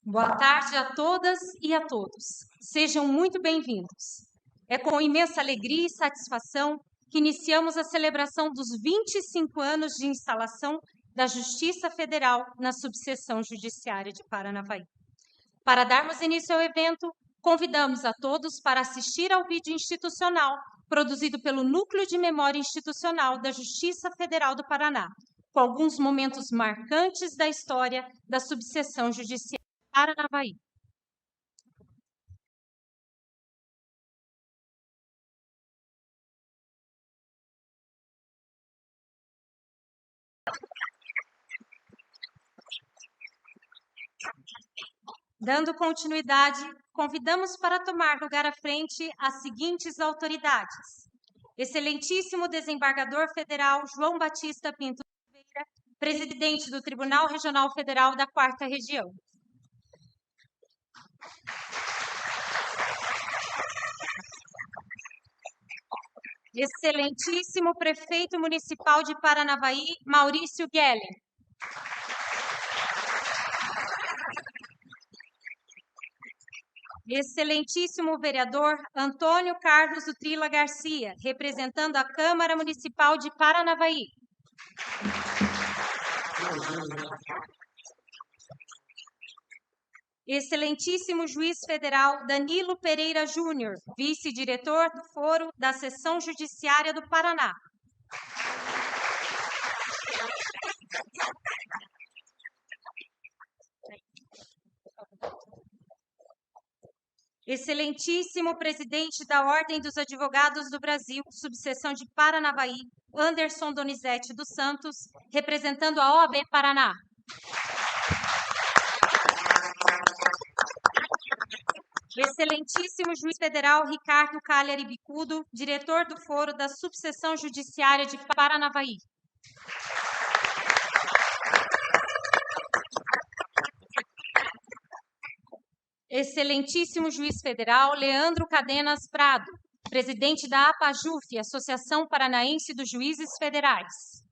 Boa tarde a todas e a todos. Sejam muito bem-vindos. É com imensa alegria e satisfação que iniciamos a celebração dos 25 anos de instalação da Justiça Federal na subseção judiciária de Paranavaí. Para darmos início ao evento, convidamos a todos para assistir ao vídeo institucional produzido pelo Núcleo de Memória Institucional da Justiça Federal do Paraná, com alguns momentos marcantes da história da subseção judiciária de Paranavaí. Dando continuidade, convidamos para tomar lugar à frente as seguintes autoridades: Excelentíssimo Desembargador Federal João Batista Pinto Silveira, presidente do Tribunal Regional Federal da 4ª Região. Excelentíssimo Prefeito Municipal de Paranavaí, Maurício Guellen. Excelentíssimo Vereador Antônio Carlos Utrila Garcia, representando a Câmara Municipal de Paranavaí. Excelentíssimo Juiz Federal Danilo Pereira Júnior, vice-diretor do Foro da Seção Judiciária do Paraná. Excelentíssimo Presidente da Ordem dos Advogados do Brasil, subseção de Paranavaí, Anderson Donizete dos Santos, representando a OAB Paraná. Excelentíssimo Juiz Federal Ricardo Cagliari Bicudo, diretor do Foro da Subseção Judiciária de Paranavaí. Excelentíssimo Juiz Federal Leandro Cadenas Prado, presidente da APAJUF, Associação Paranaense dos Juízes Federais.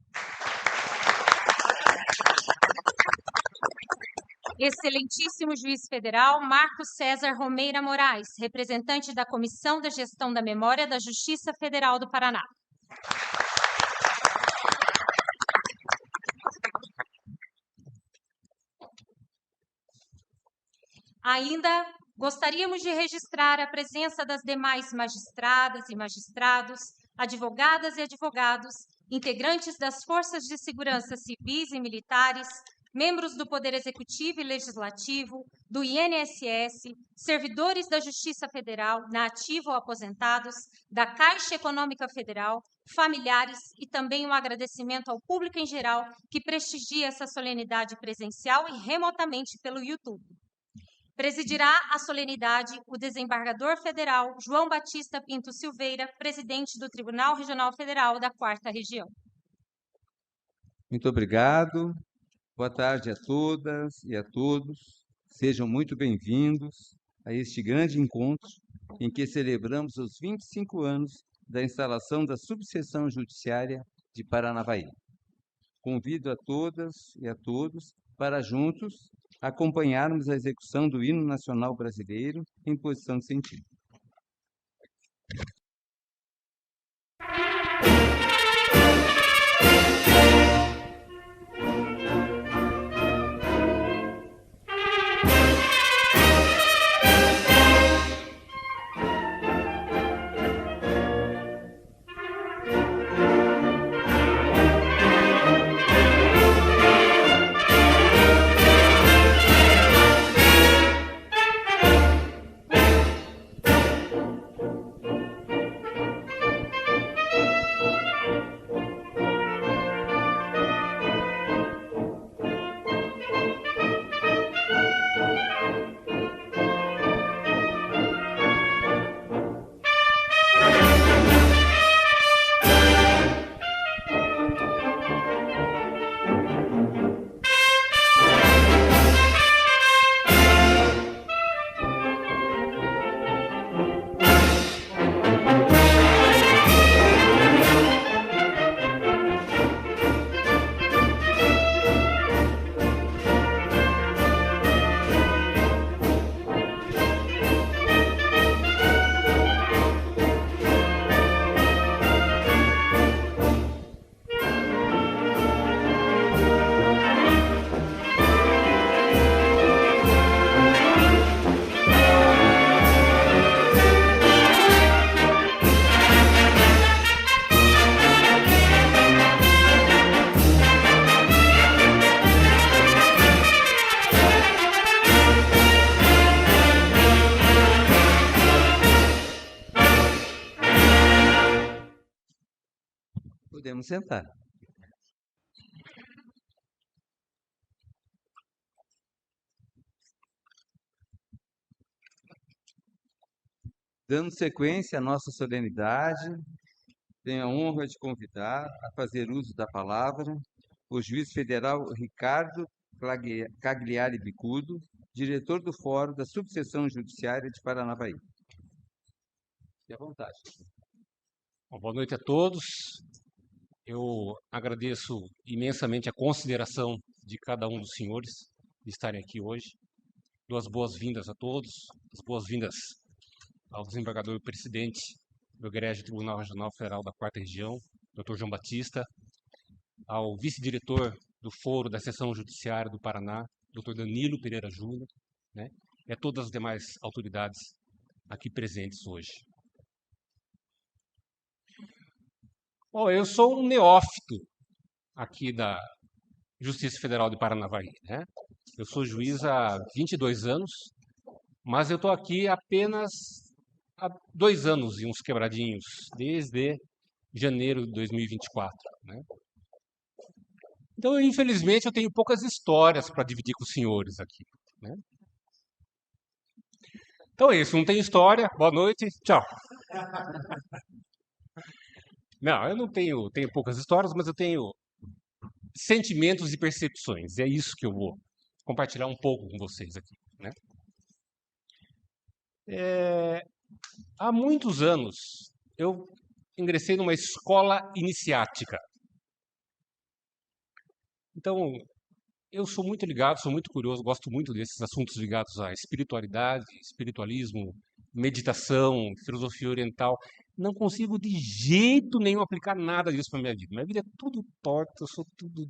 Excelentíssimo Juiz Federal Marcos César Romeira Moraes, representante da Comissão da Gestão da Memória da Justiça Federal do Paraná. Ainda gostaríamos de registrar a presença das demais magistradas e magistrados, advogadas e advogados, integrantes das Forças de Segurança civis e militares, membros do Poder Executivo e Legislativo, do INSS, servidores da Justiça Federal, na ativa ou aposentados, da Caixa Econômica Federal, familiares e também um agradecimento ao público em geral que prestigia essa solenidade presencial e remotamente pelo YouTube. Presidirá a solenidade o desembargador federal João Batista Pinto Silveira, presidente do Tribunal Regional Federal da 4ª Região. Muito obrigado. Boa tarde a todas e a todos. Sejam muito bem-vindos a este grande encontro em que celebramos os 25 anos da instalação da Subseção Judiciária de Paranavaí. Convido a todas e a todos para juntos acompanharmos a execução do Hino Nacional Brasileiro em posição de sentido. Podemos sentar. Dando sequência à nossa solenidade, tenho a honra de convidar a fazer uso da palavra o juiz federal Ricardo Cagliari Bicudo, diretor do Fórum da Subseção Judiciária de Paranavaí. Fique à vontade. Bom, boa noite a todos. Eu agradeço imensamente a consideração de cada um dos senhores de estarem aqui hoje. Dou as boas-vindas a todos, as boas-vindas ao desembargador presidente do Egrégio Tribunal Regional Federal da 4ª Região, Dr. João Batista, ao vice-diretor do Foro da Seção Judiciária do Paraná, Dr. Danilo Pereira Júnior, né, e a todas as demais autoridades aqui presentes hoje. Bom, eu sou um neófito aqui da Justiça Federal de Paranavaí, né? Eu sou juiz há 22 anos, mas eu estou aqui apenas há 2 anos e uns quebradinhos, desde janeiro de 2024, né? Então, infelizmente, eu tenho poucas histórias para dividir com os senhores aqui, né? Então é isso, não tem história. Boa noite, tchau. Não, eu não tenho poucas histórias, mas eu tenho sentimentos e percepções. É isso que eu vou compartilhar um pouco com vocês aqui, né? Há muitos anos, eu ingressei numa escola iniciática. Então, eu sou muito ligado, sou muito curioso, gosto muito desses assuntos ligados à espiritualidade, espiritualismo, meditação, filosofia oriental. Não consigo de jeito nenhum aplicar nada disso para minha vida. Minha vida é tudo torta, eu sou tudo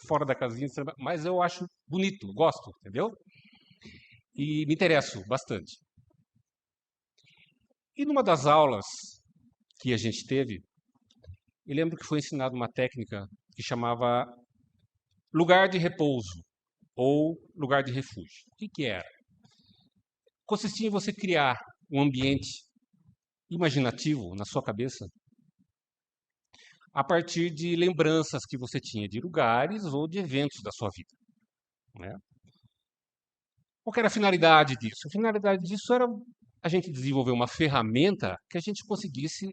fora da casinha, mas eu acho bonito, gosto, entendeu? E me interesso bastante. E numa das aulas que a gente teve, eu lembro que foi ensinada uma técnica que chamava lugar de repouso ou lugar de refúgio. O que era? Consistia em você criar um ambiente imaginativo na sua cabeça a partir de lembranças que você tinha de lugares ou de eventos da sua vida, né? Qual que era a finalidade disso? A finalidade disso era a gente desenvolver uma ferramenta que a gente conseguisse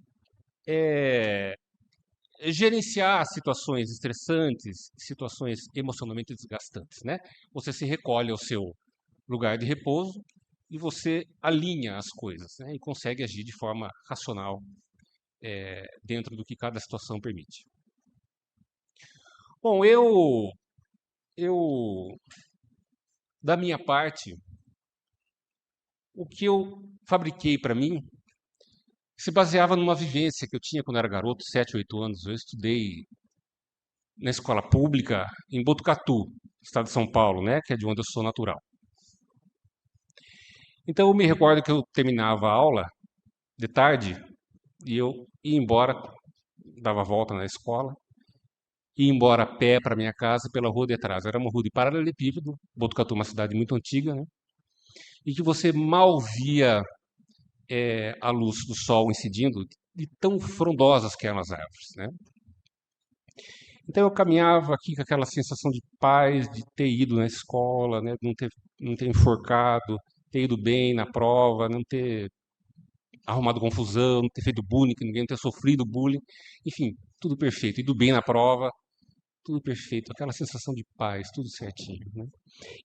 gerenciar situações estressantes, situações emocionalmente desgastantes, né? Você se recolhe ao seu lugar de repouso e você alinha as coisas, né? E consegue agir de forma racional dentro do que cada situação permite. Bom, eu da minha parte, o que eu fabriquei para mim se baseava numa vivência que eu tinha quando era garoto, 7, 8 anos. Eu estudei na escola pública em Botucatu, estado de São Paulo, né, que é de onde eu sou natural. Então eu me recordo que eu terminava a aula de tarde e eu ia embora, dava a volta na escola, ia embora a pé para minha casa pela rua de trás. Era uma rua de paralelepípedo, Botucatu é uma cidade muito antiga, né, e que você mal via a luz do sol incidindo, de tão frondosas que eram as árvores, né? Então eu caminhava aqui com aquela sensação de paz, de ter ido na escola, né? Não ter enforcado, ter ido bem na prova, não ter arrumado confusão, não ter feito bullying, ninguém não ter sofrido bullying, enfim, tudo perfeito, ido bem na prova, tudo perfeito, aquela sensação de paz, tudo certinho, né?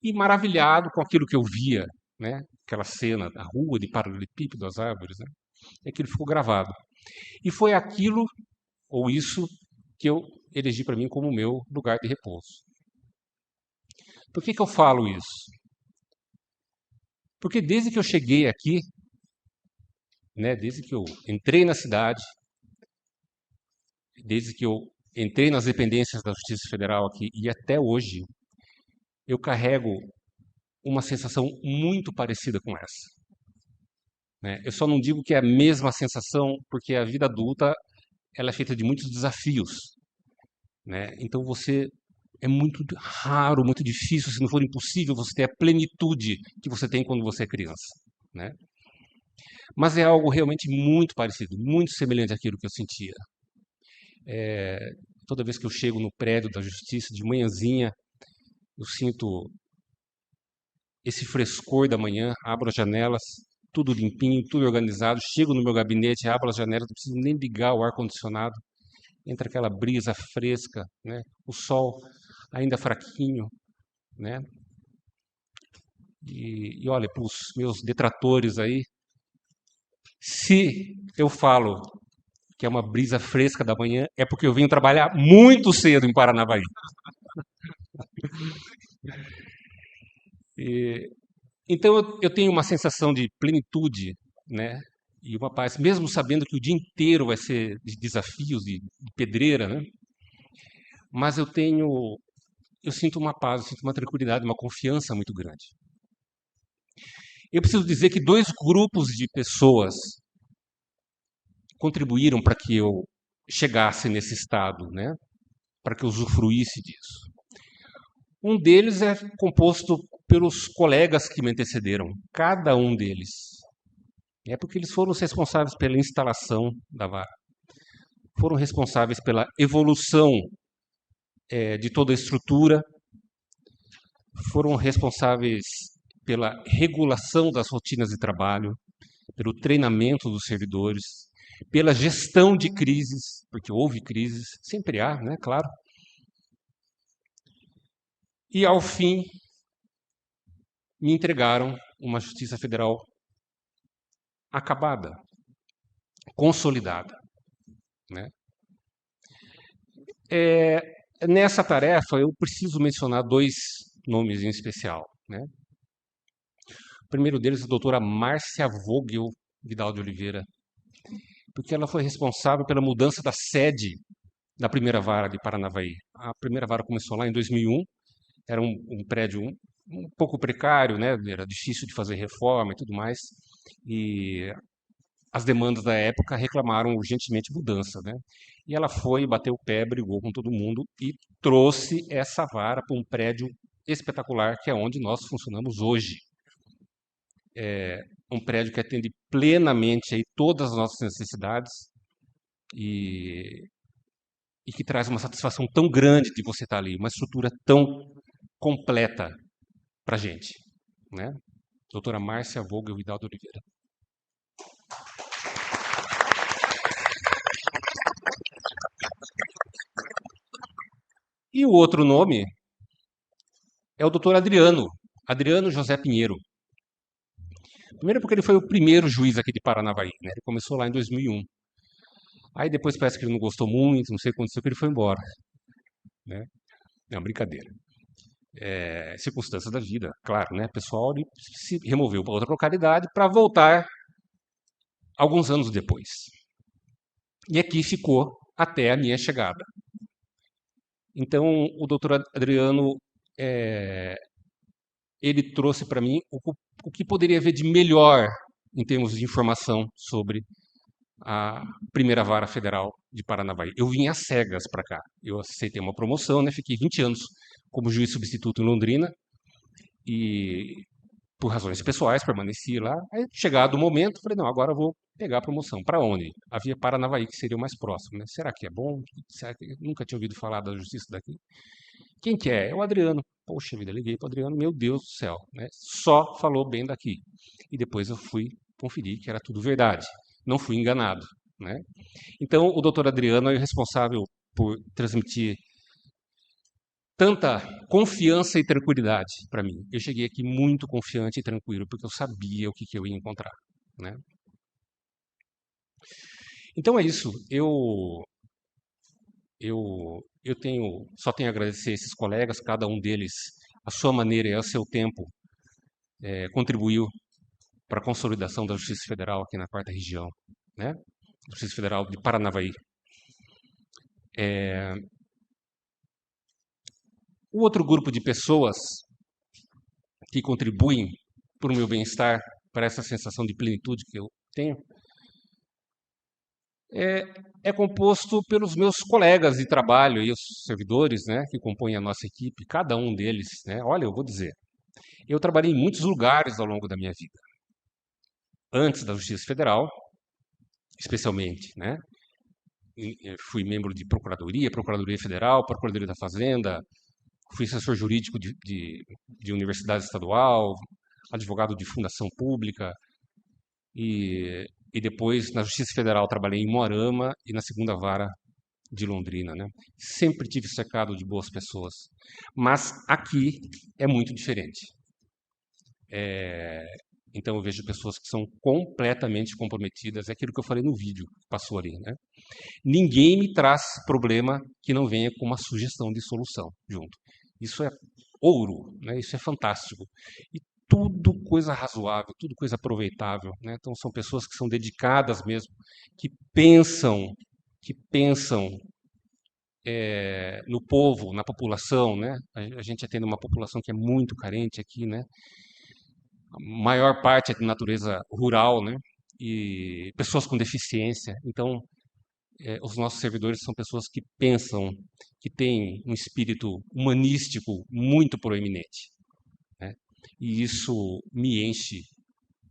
E maravilhado com aquilo que eu via, né? Aquela cena da rua de paralelepípedo das árvores, né? E aquilo ficou gravado. E foi aquilo, ou isso, que eu elegi para mim como meu lugar de repouso. Por que eu falo isso? Porque desde que eu cheguei aqui, né, desde que eu entrei na cidade, desde que eu entrei nas dependências da Justiça Federal aqui e até hoje, eu carrego uma sensação muito parecida com essa, né? Eu só não digo que é a mesma sensação porque a vida adulta ela é feita de muitos desafios, né? Então é muito raro, muito difícil, se não for impossível, você ter a plenitude que você tem quando você é criança, né? Mas é algo realmente muito parecido, muito semelhante àquilo que eu sentia. Toda vez que eu chego no prédio da Justiça, de manhãzinha, eu sinto esse frescor da manhã, abro as janelas, tudo limpinho, tudo organizado, chego no meu gabinete, abro as janelas, não preciso nem ligar o ar-condicionado, entra aquela brisa fresca, né? O sol ainda fraquinho, né? E olha, para os meus detratores aí, se eu falo que é uma brisa fresca da manhã, é porque eu vim trabalhar muito cedo em Paranavaí. Então eu tenho uma sensação de plenitude, né? E uma paz, mesmo sabendo que o dia inteiro vai ser de desafios, de pedreira, né? Mas eu sinto uma paz, eu sinto uma tranquilidade, uma confiança muito grande. Eu preciso dizer que 2 grupos de pessoas contribuíram para que eu chegasse nesse estado, né? Para que eu usufruísse disso. Um deles é composto pelos colegas que me antecederam, cada um deles. É porque eles foram os responsáveis pela instalação da vara, foram responsáveis pela evolução de toda a estrutura, foram responsáveis pela regulação das rotinas de trabalho, pelo treinamento dos servidores, pela gestão de crises, porque houve crises, sempre há, né, claro. E, ao fim, me entregaram uma Justiça Federal acabada, consolidada, né? Nessa tarefa, eu preciso mencionar 2 nomes em especial, né? O primeiro deles é a doutora Márcia Vogel Vidal de Oliveira, porque ela foi responsável pela mudança da sede da primeira vara de Paranavaí. A primeira vara começou lá em 2001, era um prédio um pouco precário, né? Era difícil de fazer reforma e tudo mais, e as demandas da época reclamaram urgentemente mudança, né? E ela foi, bateu o pé, brigou com todo mundo e trouxe essa vara para um prédio espetacular, que é onde nós funcionamos hoje. Um prédio que atende plenamente aí todas as nossas necessidades e que traz uma satisfação tão grande de você estar ali, uma estrutura tão completa para a gente, né? Doutora Márcia Vogel Vidal de Oliveira. E o outro nome é o doutor Adriano José Pinheiro. Primeiro porque ele foi o primeiro juiz aqui de Paranavaí, né? Ele começou lá em 2001. Aí depois parece que ele não gostou muito, não sei o que aconteceu, que ele foi embora, né? Não, brincadeira. Circunstâncias da vida, claro, né? O pessoal ele se removeu para outra localidade para voltar alguns anos depois. E aqui ficou até a minha chegada. Então, o doutor Adriano, ele trouxe para mim o que poderia haver de melhor em termos de informação sobre a primeira vara federal de Paranavaí. Eu vim às cegas para cá. Eu aceitei uma promoção, né? Fiquei 20 anos como juiz substituto em Londrina e, por razões pessoais, permaneci lá. Aí, chegado o momento, falei, não, agora eu vou pegar a promoção. Para onde? Havia Paranavaí, que seria o mais próximo, né? Será que é bom? Será que... Eu nunca tinha ouvido falar da justiça daqui. Quem que é? É o Adriano. Poxa vida, liguei para o Adriano, meu Deus do céu, né? Só falou bem daqui. E depois eu fui conferir que era tudo verdade. Não fui enganado, né? Então, o doutor Adriano é o responsável por transmitir tanta confiança e tranquilidade para mim. Eu cheguei aqui muito confiante e tranquilo, porque eu sabia o que eu ia encontrar, né? Então é isso. Eu só tenho a agradecer a esses colegas, cada um deles, à sua maneira e ao seu tempo, contribuiu para a consolidação da Justiça Federal aqui na 4ª Região, né? Justiça Federal de Paranavaí. O outro grupo de pessoas que contribuem para o meu bem-estar, para essa sensação de plenitude que eu tenho, é composto pelos meus colegas de trabalho e os servidores, né, que compõem a nossa equipe, cada um deles, né? Olha, eu vou dizer, eu trabalhei em muitos lugares ao longo da minha vida. Antes da Justiça Federal, especialmente, né? fui membro de Procuradoria Federal, Procuradoria da Fazenda, fui assessor jurídico de universidade estadual, advogado de fundação pública, e depois na Justiça Federal trabalhei em Moarama e na segunda vara de Londrina, né? Sempre tive cercado de boas pessoas, mas aqui é muito diferente. Então eu vejo pessoas que são completamente comprometidas, é aquilo que eu falei no vídeo que passou ali, né? Ninguém me traz problema que não venha com uma sugestão de solução junto. Isso é ouro, né? Isso é fantástico. E tudo coisa razoável, tudo coisa aproveitável, né? Então são pessoas que são dedicadas mesmo, que pensam no povo, na população, né? A gente atende uma população que é muito carente aqui, né? A maior parte é de natureza rural, né? E pessoas com deficiência. Então, os nossos servidores são pessoas que pensam, que têm um espírito humanístico muito proeminente, né? E isso me enche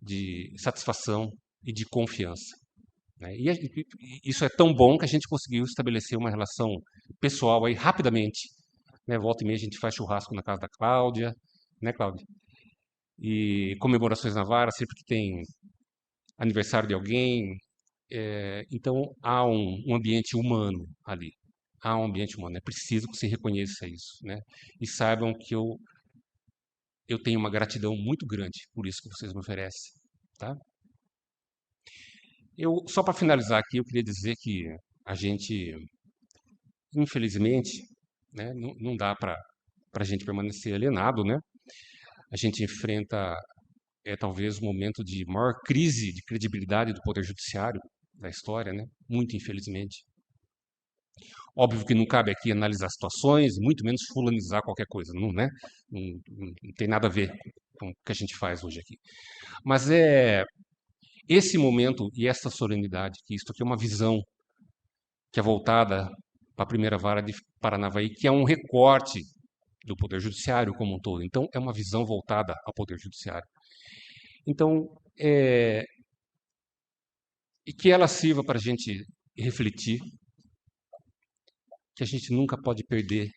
de satisfação e de confiança, né? E isso é tão bom que a gente conseguiu estabelecer uma relação pessoal aí rapidamente, né? Volta e meia a gente faz churrasco na casa da Cláudia, né, Cláudia? E comemorações na vara, sempre que tem aniversário de alguém. Então, há um ambiente humano ali. Há um ambiente humano. É preciso que se reconheça isso, né? E saibam que eu tenho uma gratidão muito grande por isso que vocês me oferecem, tá? Só para finalizar aqui, eu queria dizer que a gente, infelizmente, né, não dá para a gente permanecer alienado, né? A gente enfrenta talvez o momento de maior crise de credibilidade do Poder Judiciário da história, né? Muito infelizmente. Óbvio que não cabe aqui analisar situações, muito menos fulanizar qualquer coisa, não, né? Não tem nada a ver com o que a gente faz hoje aqui. Mas esse momento e essa solenidade, que isto aqui é uma visão que é voltada para a primeira vara de Paranavaí, que é um recorte do Poder Judiciário como um todo. Então, é uma visão voltada ao Poder Judiciário. Então, e que ela sirva para a gente refletir, que a gente nunca pode perder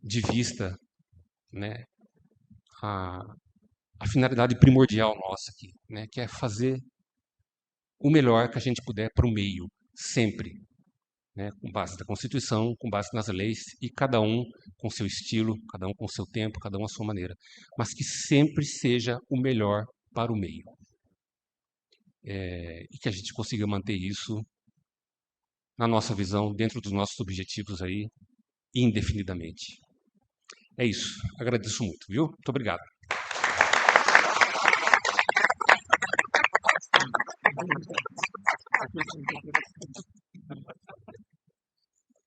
de vista, né, a finalidade primordial nossa aqui, né, que é fazer o melhor que a gente puder para o meio, sempre, né, com base na Constituição, com base nas leis, e cada um com seu estilo, cada um com seu tempo, cada um à sua maneira, mas que sempre seja o melhor para o meio. E que a gente consiga manter isso na nossa visão, dentro dos nossos objetivos aí, indefinidamente. É isso. Agradeço muito, viu? Muito obrigado.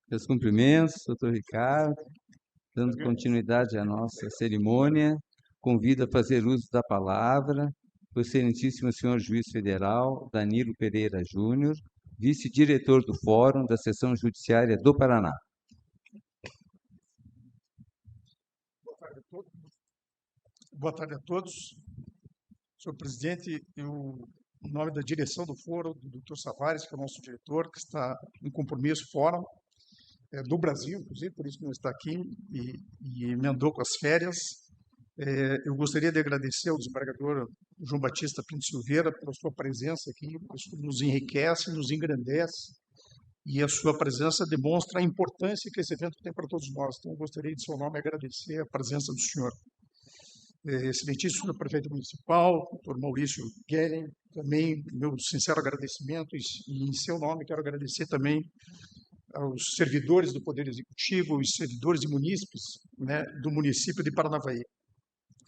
Meus cumprimentos, doutor Ricardo. Dando continuidade à nossa cerimônia, convido a fazer uso da palavra o excelentíssimo senhor juiz federal Danilo Pereira Júnior, vice-diretor do Fórum da Seção Judiciária do Paraná. Boa tarde a todos. Senhor presidente, em nome da direção do Fórum, do Dr. Savares, que é o nosso diretor, que está em compromisso fora do Brasil, inclusive, por isso que não está aqui, e emendou com as férias. Eu gostaria de agradecer ao desembargador João Batista Pinto Silveira pela sua presença aqui. Isso nos enriquece, nos engrandece, e a sua presença demonstra a importância que esse evento tem para todos nós. Então, eu gostaria, de seu nome, agradecer a presença do senhor. Excelentíssimo senhor prefeito municipal, doutor Maurício Guerin, também meu sincero agradecimento, e em seu nome quero agradecer também aos servidores do Poder Executivo, os servidores e munícipes, né, do município de Paranavaí.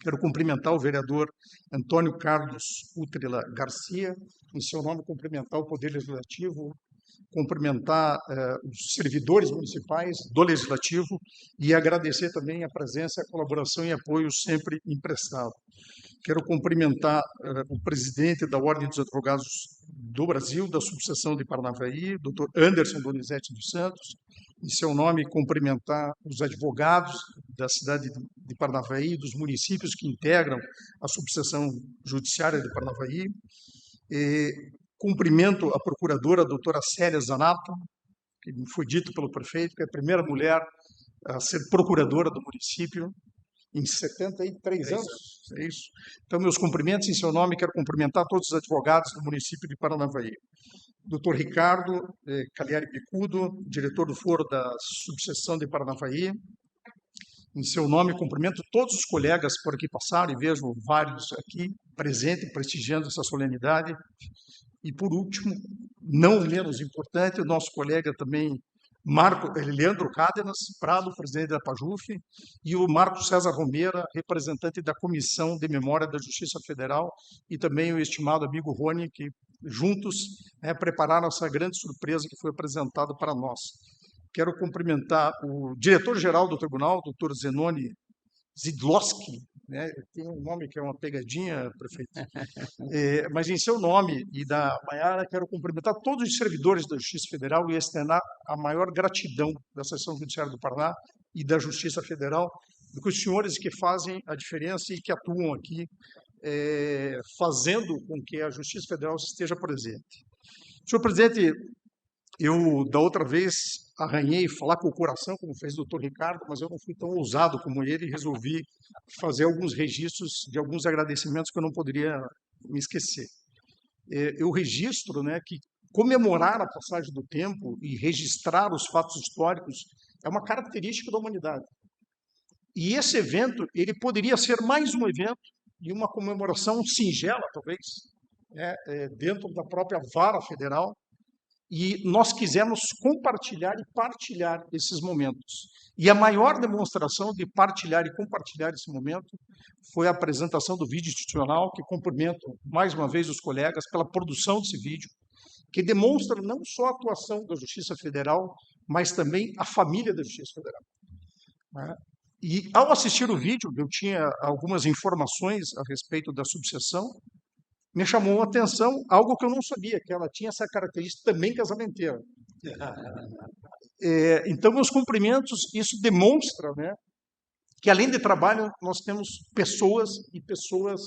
Quero cumprimentar o vereador Antônio Carlos Utrila Garcia, em seu nome cumprimentar o Poder Legislativo, cumprimentar os servidores municipais do Legislativo e agradecer também a presença, a colaboração e apoio sempre emprestado. Quero cumprimentar o presidente da Ordem dos Advogados do Brasil, da subseção de Paranavaí, doutor Anderson Donizete dos Santos. Em seu nome, cumprimentar os advogados da cidade de Paranavaí, dos municípios que integram a subseção judiciária de Paranavaí. Cumprimento a procuradora, a doutora Célia Zanato, que me foi dito pelo prefeito, que é a primeira mulher a ser procuradora do município em 73 anos. É isso. Então, meus cumprimentos em seu nome, quero cumprimentar todos os advogados do município de Paranavaí. Dr. Ricardo Cagliari Bicudo, diretor do Foro da Subseção de Paranavaí. Em seu nome, cumprimento todos os colegas por aqui passaram, e vejo vários aqui presentes, prestigiando essa solenidade. E, por último, não menos importante, o nosso colega também, Leandro Cádenas Prado, presidente da PAJUF, e o Marco César Romeira, representante da Comissão de Memória da Justiça Federal, e também o estimado amigo Rony, que juntos prepararam essa grande surpresa que foi apresentada para nós. Quero cumprimentar o diretor-geral do tribunal, doutor Zenoni Zidlowski, né? Tem um nome que é uma pegadinha, prefeito. Mas em seu nome e da Maiara, quero cumprimentar todos os servidores da Justiça Federal e externar a maior gratidão da Seção Judiciária do Paraná e da Justiça Federal, porque os senhores que fazem a diferença e que atuam aqui, fazendo com que a Justiça Federal esteja presente. Senhor presidente, eu, da outra vez, arranhei falar com o coração, como fez o doutor Ricardo, mas eu não fui tão ousado como ele e resolvi fazer alguns registros de alguns agradecimentos que eu não poderia me esquecer. Eu registro, né, que comemorar a passagem do tempo e registrar os fatos históricos é uma característica da humanidade. E esse evento, ele poderia ser mais um evento e uma comemoração singela, talvez, dentro da própria vara federal, e nós quisemos compartilhar e partilhar esses momentos. E a maior demonstração de partilhar e compartilhar esse momento foi a apresentação do vídeo institucional, que cumprimento mais uma vez os colegas pela produção desse vídeo, que demonstra não só a atuação da Justiça Federal, mas também a família da Justiça Federal. E ao assistir o vídeo, eu tinha algumas informações a respeito da subseção, me chamou a atenção algo que eu não sabia, que ela tinha essa característica também casamenteira. Então, meus cumprimentos, isso demonstra, né, que além de trabalho, nós temos pessoas e pessoas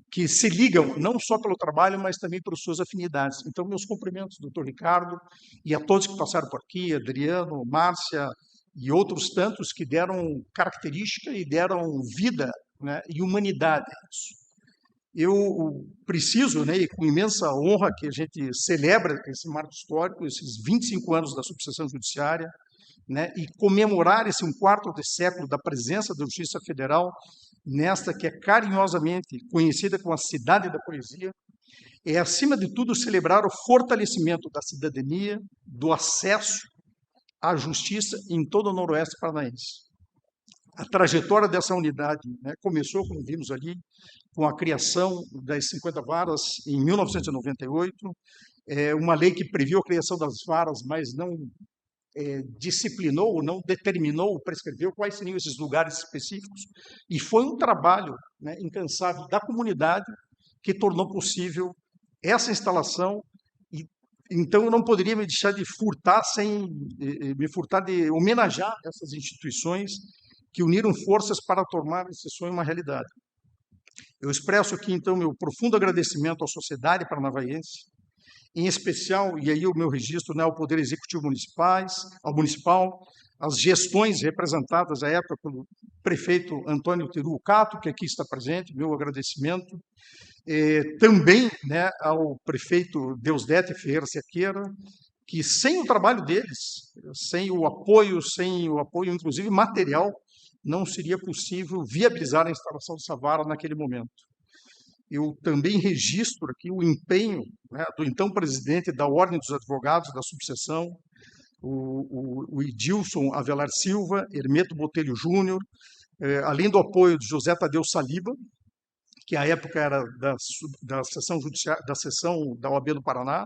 que se ligam não só pelo trabalho, mas também por suas afinidades. Então, meus cumprimentos, doutor Ricardo, e a todos que passaram por aqui, Adriano, Márcia e outros tantos que deram característica e deram vida, né, e humanidade a isso. Eu preciso, né, e com imensa honra que a gente celebra esse marco histórico, esses 25 anos da subseção judiciária, né, e comemorar esse 1/4 de século da presença da Justiça Federal nesta que é carinhosamente conhecida como a cidade da poesia, é, acima de tudo, celebrar o fortalecimento da cidadania, do acesso à justiça em todo o Noroeste Paranaense. A trajetória dessa unidade, né, começou, como vimos ali, com a criação das 50 varas em 1998, uma lei que previu a criação das varas, mas não disciplinou, não determinou, prescreveu quais seriam esses lugares específicos, e foi um trabalho, né, incansável da comunidade que tornou possível essa instalação. E então eu não poderia me deixar de furtar de homenagear essas instituições que uniram forças para tornar esse sonho uma realidade. Eu expresso aqui, então, meu profundo agradecimento à sociedade paranavaense, em especial, e aí o meu registro, né, ao Poder Executivo Municipal, às gestões representadas à época pelo prefeito Antônio Teru Cato, que aqui está presente, meu agradecimento. Também, né, ao prefeito Deusdete Ferreira Cerqueira, que sem o trabalho deles, sem o apoio inclusive material, não seria possível viabilizar a instalação dessa vara naquele momento. Eu também registro aqui o empenho, né, do então presidente da Ordem dos Advogados da subseção, o Edilson Avelar Silva, Hermeto Botelho Júnior, além do apoio de José Tadeu Saliba, que à época era da seção judiciária, da seção da OAB do Paraná,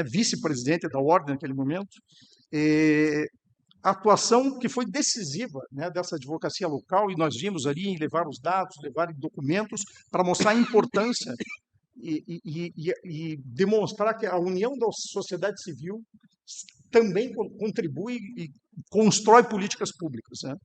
vice-presidente da Ordem naquele momento, a atuação que foi decisiva, né, dessa advocacia local, e nós vimos ali em levar os dados, levar documentos, para mostrar a importância e demonstrar que a união da sociedade civil também contribui e constrói políticas públicas, né?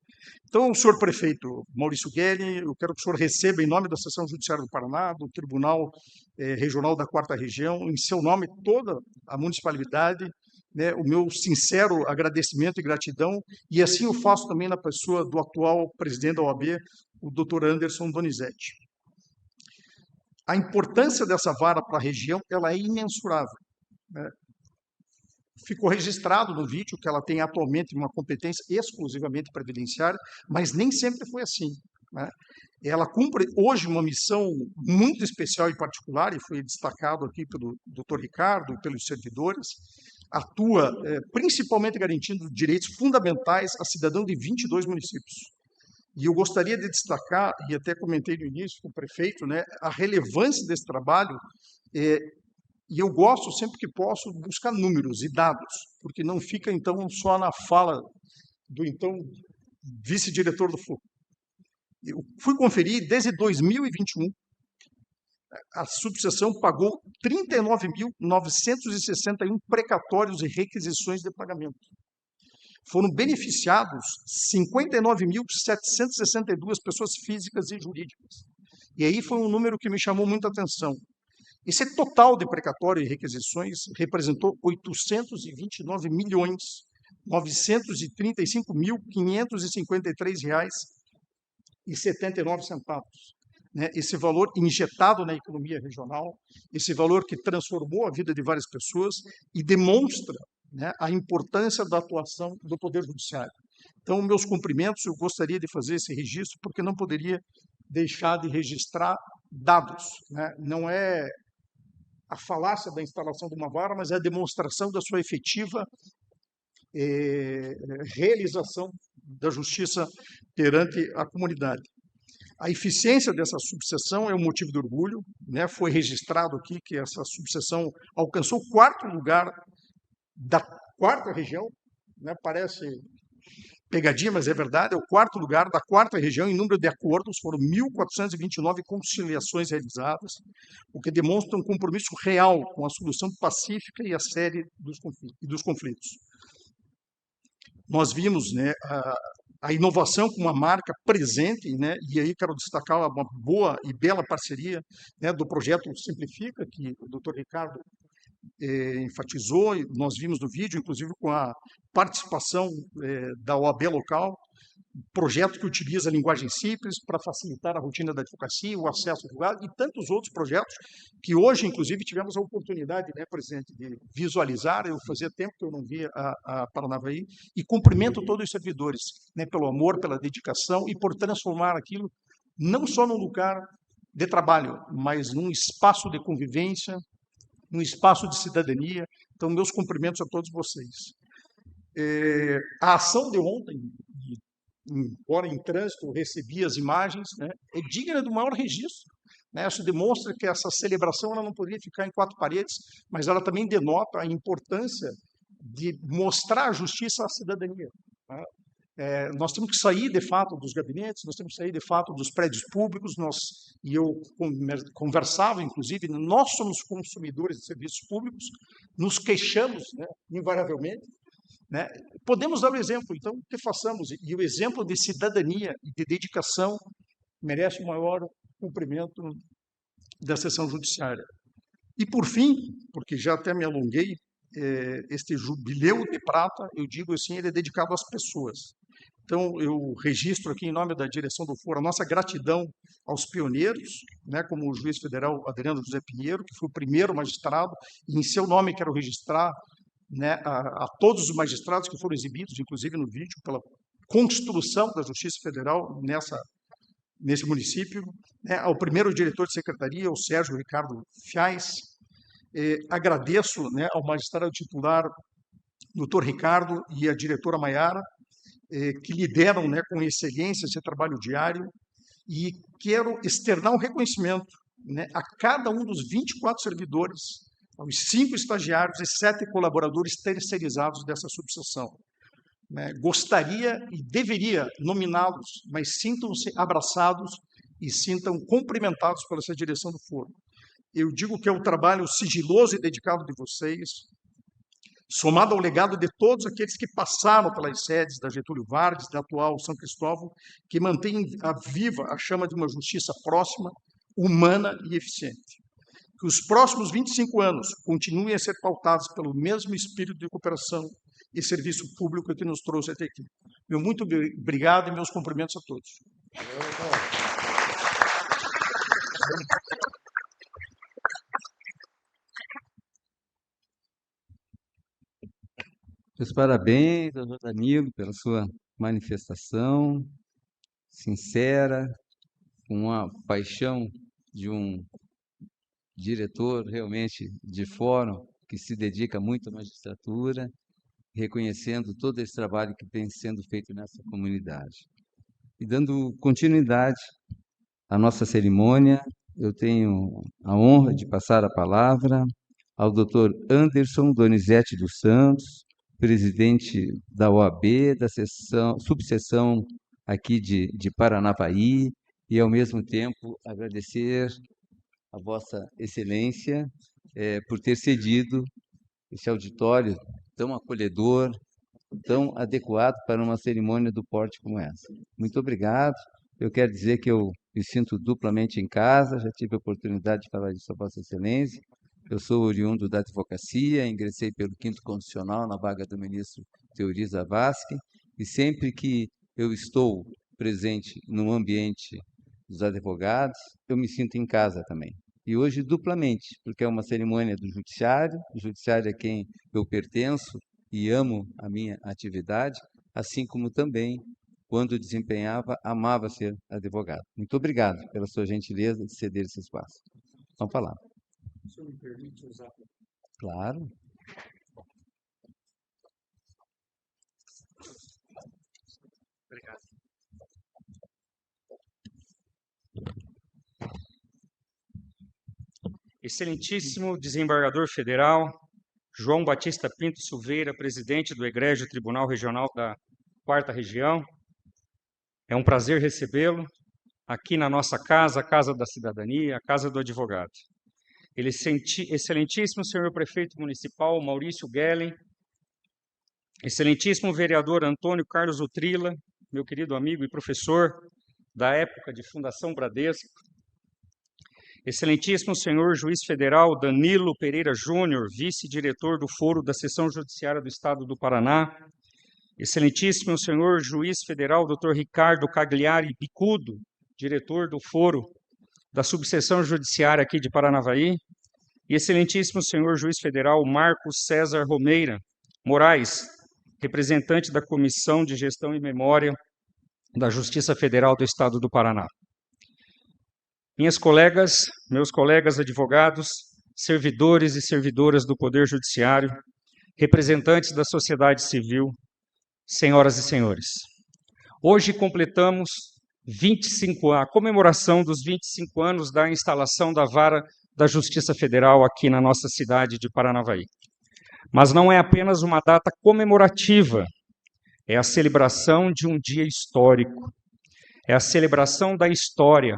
Então, senhor prefeito Maurício Guelli, eu quero que o senhor receba, em nome da Seção Judiciária do Paraná, do Tribunal Regional da 4ª Região, em seu nome toda a municipalidade, né, o meu sincero agradecimento e gratidão, e assim eu faço também na pessoa do atual presidente da OAB, o Dr. Anderson Donizete. A importância dessa vara para a região, ela é imensurável, né? Ficou registrado no vídeo que ela tem atualmente uma competência exclusivamente previdenciária, mas nem sempre foi assim, né? Ela cumpre hoje uma missão muito especial e particular, e foi destacado aqui pelo Dr. Ricardo e pelos servidores, atua principalmente garantindo direitos fundamentais a cidadãos de 22 municípios. E eu gostaria de destacar, e até comentei no início com o prefeito, né, a relevância desse trabalho, e eu gosto, sempre que posso, buscar números e dados, porque não fica, então, só na fala do, então, vice-diretor do FUC. Eu fui conferir, desde 2021, a subseção pagou 39.961 precatórios e requisições de pagamento. Foram beneficiados 59.762 pessoas físicas e jurídicas. E aí foi um número que me chamou muita atenção. Esse total de precatório e requisições representou R$ 829.953,79, né? Esse valor injetado na economia regional, esse valor que transformou a vida de várias pessoas e demonstra, né, a importância da atuação do Poder Judiciário. Então, meus cumprimentos, eu gostaria de fazer esse registro, porque não poderia deixar de registrar dados, né? Não é a falácia da instalação de uma vara, mas é a demonstração da sua efetiva realização da justiça perante a comunidade. A eficiência dessa subseção é um motivo de orgulho, né? Foi registrado aqui que essa subseção alcançou o 4º lugar da 4ª região, né? Parece pegadinha, mas é verdade, é o 4º lugar da 4ª região em número de acordos, foram 1.429 conciliações realizadas, o que demonstra um compromisso real com a solução pacífica e a série dos conflitos. Nós vimos, né, a inovação com uma marca presente, né, e aí quero destacar uma boa e bela parceria, né, do projeto Simplifica, que o Dr. Ricardo enfatizou, e nós vimos no vídeo, inclusive com a participação da OAB local, projeto que utiliza a linguagem simples para facilitar a rotina da advocacia, o acesso ao julgado, e tantos outros projetos que hoje, inclusive, tivemos a oportunidade, né, presidente, de visualizar. Eu fazia tempo que eu não via a Paranavaí, e cumprimento todos os servidores, né, pelo amor, pela dedicação e por transformar aquilo não só num lugar de trabalho, mas num espaço de convivência, num espaço de cidadania. Então, meus cumprimentos a todos vocês. A ação de ontem, embora em trânsito, eu recebi as imagens, né, é digna do maior registro, né? Isso demonstra que essa celebração ela não poderia ficar em 4 paredes, mas ela também denota a importância de mostrar a justiça à cidadania, né? Nós temos que sair, de fato, dos gabinetes, nós temos que sair, de fato, dos prédios públicos, e eu conversava, inclusive, nós somos consumidores de serviços públicos, nos queixamos, né, invariavelmente, né? Podemos dar o exemplo, então, que façamos, e o exemplo de cidadania e de dedicação merece o maior cumprimento da sessão judiciária. E, por fim, porque já até me alonguei, este jubileu de prata, eu digo assim, ele é dedicado às pessoas. Então, eu registro aqui, em nome da direção do foro, a nossa gratidão aos pioneiros, né, como o juiz federal Adriano José Pinheiro, que foi o primeiro magistrado, e em seu nome quero registrar, né, a todos os magistrados que foram exibidos, inclusive no vídeo, pela construção da Justiça Federal nesse município, né, ao primeiro diretor de secretaria, o Sérgio Ricardo Fiais. Agradeço, né, ao magistrado titular, doutor Ricardo, e a diretora Maiara, que lideram, né, com excelência esse trabalho diário, e quero externar um reconhecimento, né, a cada um dos 24 servidores, aos 5 estagiários e 7 colaboradores terceirizados dessa subseção. Gostaria e deveria nominá-los, mas sintam-se abraçados e sintam cumprimentados pela essa direção do foro. Eu digo que é o trabalho sigiloso e dedicado de vocês, somado ao legado de todos aqueles que passaram pelas sedes da Getúlio Vargas, da atual São Cristóvão, que mantém viva a chama de uma justiça próxima, humana e eficiente. que os próximos 25 anos continuem a ser pautados pelo mesmo espírito de cooperação e serviço público que nos trouxe até aqui. Meu muito obrigado e meus cumprimentos a todos. Meus parabéns, doutor Danilo, pela sua manifestação sincera, com a paixão de um diretor realmente de fórum que se dedica muito à magistratura, reconhecendo todo esse trabalho que tem sendo feito nessa comunidade. E dando continuidade à nossa cerimônia, eu tenho a honra de passar a palavra ao doutor Anderson Donizete dos Santos, presidente da OAB, da subseção aqui de Paranavaí, e, ao mesmo tempo, agradecer a Vossa Excelência por ter cedido esse auditório tão acolhedor, tão adequado para uma cerimônia do porte como essa. Muito obrigado. Eu quero dizer que eu me sinto duplamente em casa, já tive a oportunidade de falar disso a Vossa Excelência. Eu sou oriundo da advocacia, ingressei pelo 5º Constitucional na vaga do ministro Teori Zavascki, e sempre que eu estou presente no ambiente dos advogados, eu me sinto em casa também. E hoje duplamente, porque é uma cerimônia do judiciário a quem eu pertenço e amo a minha atividade, assim como também, quando desempenhava, amava ser advogado. Muito obrigado pela sua gentileza de ceder esse espaço. Vamos falar. O senhor me permite usar? Claro. Obrigado. Excelentíssimo desembargador federal, João Batista Pinto Silveira, presidente do Egrégio Tribunal Regional da 4ª Região. É um prazer recebê-lo aqui na nossa casa, a Casa da Cidadania, a Casa do Advogado. Excelentíssimo senhor prefeito municipal Maurício Gellen, excelentíssimo vereador Antônio Carlos Utrila, meu querido amigo e professor da época de Fundação Bradesco, excelentíssimo senhor juiz federal Danilo Pereira Júnior, vice-diretor do Foro da Seção Judiciária do Estado do Paraná, excelentíssimo senhor juiz federal Dr. Ricardo Cagliari Bicudo, diretor do Foro da Subseção Judiciária aqui de Paranavaí, e excelentíssimo senhor juiz federal Marcos César Moraes, representante da Comissão de Gestão e Memória da Justiça Federal do Estado do Paraná. Meus colegas advogados, servidores e servidoras do Poder Judiciário, representantes da sociedade civil, senhoras e senhores. Hoje completamos a comemoração dos 25 anos da instalação da Vara da Justiça Federal aqui na nossa cidade de Paranavaí. Mas não é apenas uma data comemorativa, é a celebração de um dia histórico, é a celebração da história,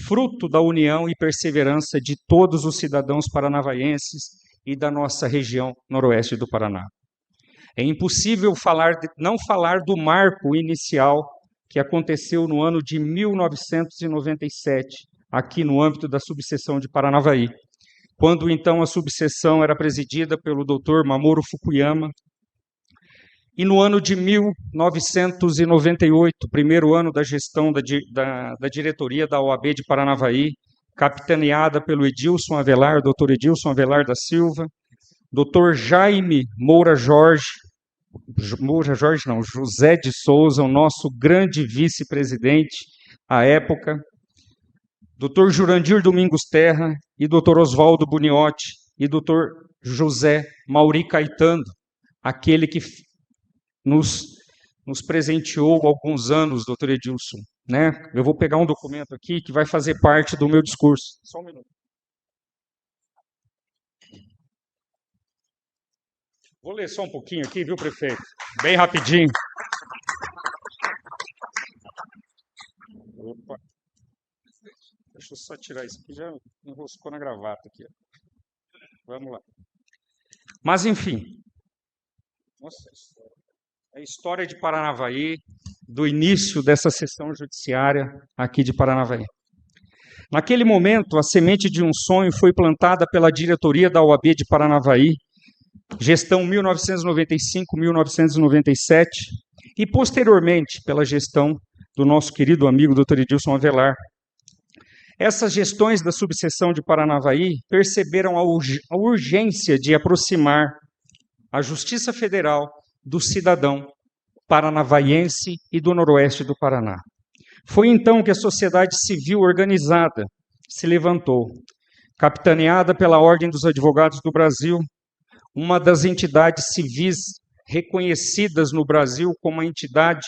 fruto da união e perseverança de todos os cidadãos paranavaenses e da nossa região noroeste do Paraná. É impossível não falar do marco inicial que aconteceu no ano de 1997, aqui no âmbito da subseção de Paranavaí, quando então a subseção era presidida pelo Dr. Mamoru Fukuyama, e no ano de 1998, primeiro ano da gestão da diretoria da OAB de Paranavaí, capitaneada pelo Dr. Edilson Avelar da Silva, Dr. José de Souza, o nosso grande vice-presidente à época, Dr. Jurandir Domingos Terra e Dr. Oswaldo Buniotti e Dr. José Mauri Caetano, aquele que nos presenteou há alguns anos, doutor Edilson, né? Eu vou pegar um documento aqui que vai fazer parte do meu discurso. Só um minuto. Vou ler só um pouquinho aqui, viu, prefeito? Bem rapidinho. Opa. Deixa eu só tirar isso aqui, já enroscou na gravata aqui. Vamos lá. Mas, enfim. Nossa, a história de Paranavaí, do início dessa sessão judiciária aqui de Paranavaí. Naquele momento, a semente de um sonho foi plantada pela diretoria da OAB de Paranavaí, gestão 1995-1997, e posteriormente pela gestão do nosso querido amigo Dr. Edilson Avelar. Essas gestões da subseção de Paranavaí perceberam a urgência de aproximar a Justiça Federal do cidadão paranavaiense e do noroeste do Paraná. Foi então que a sociedade civil organizada se levantou, capitaneada pela Ordem dos Advogados do Brasil, uma das entidades civis reconhecidas no Brasil como a entidade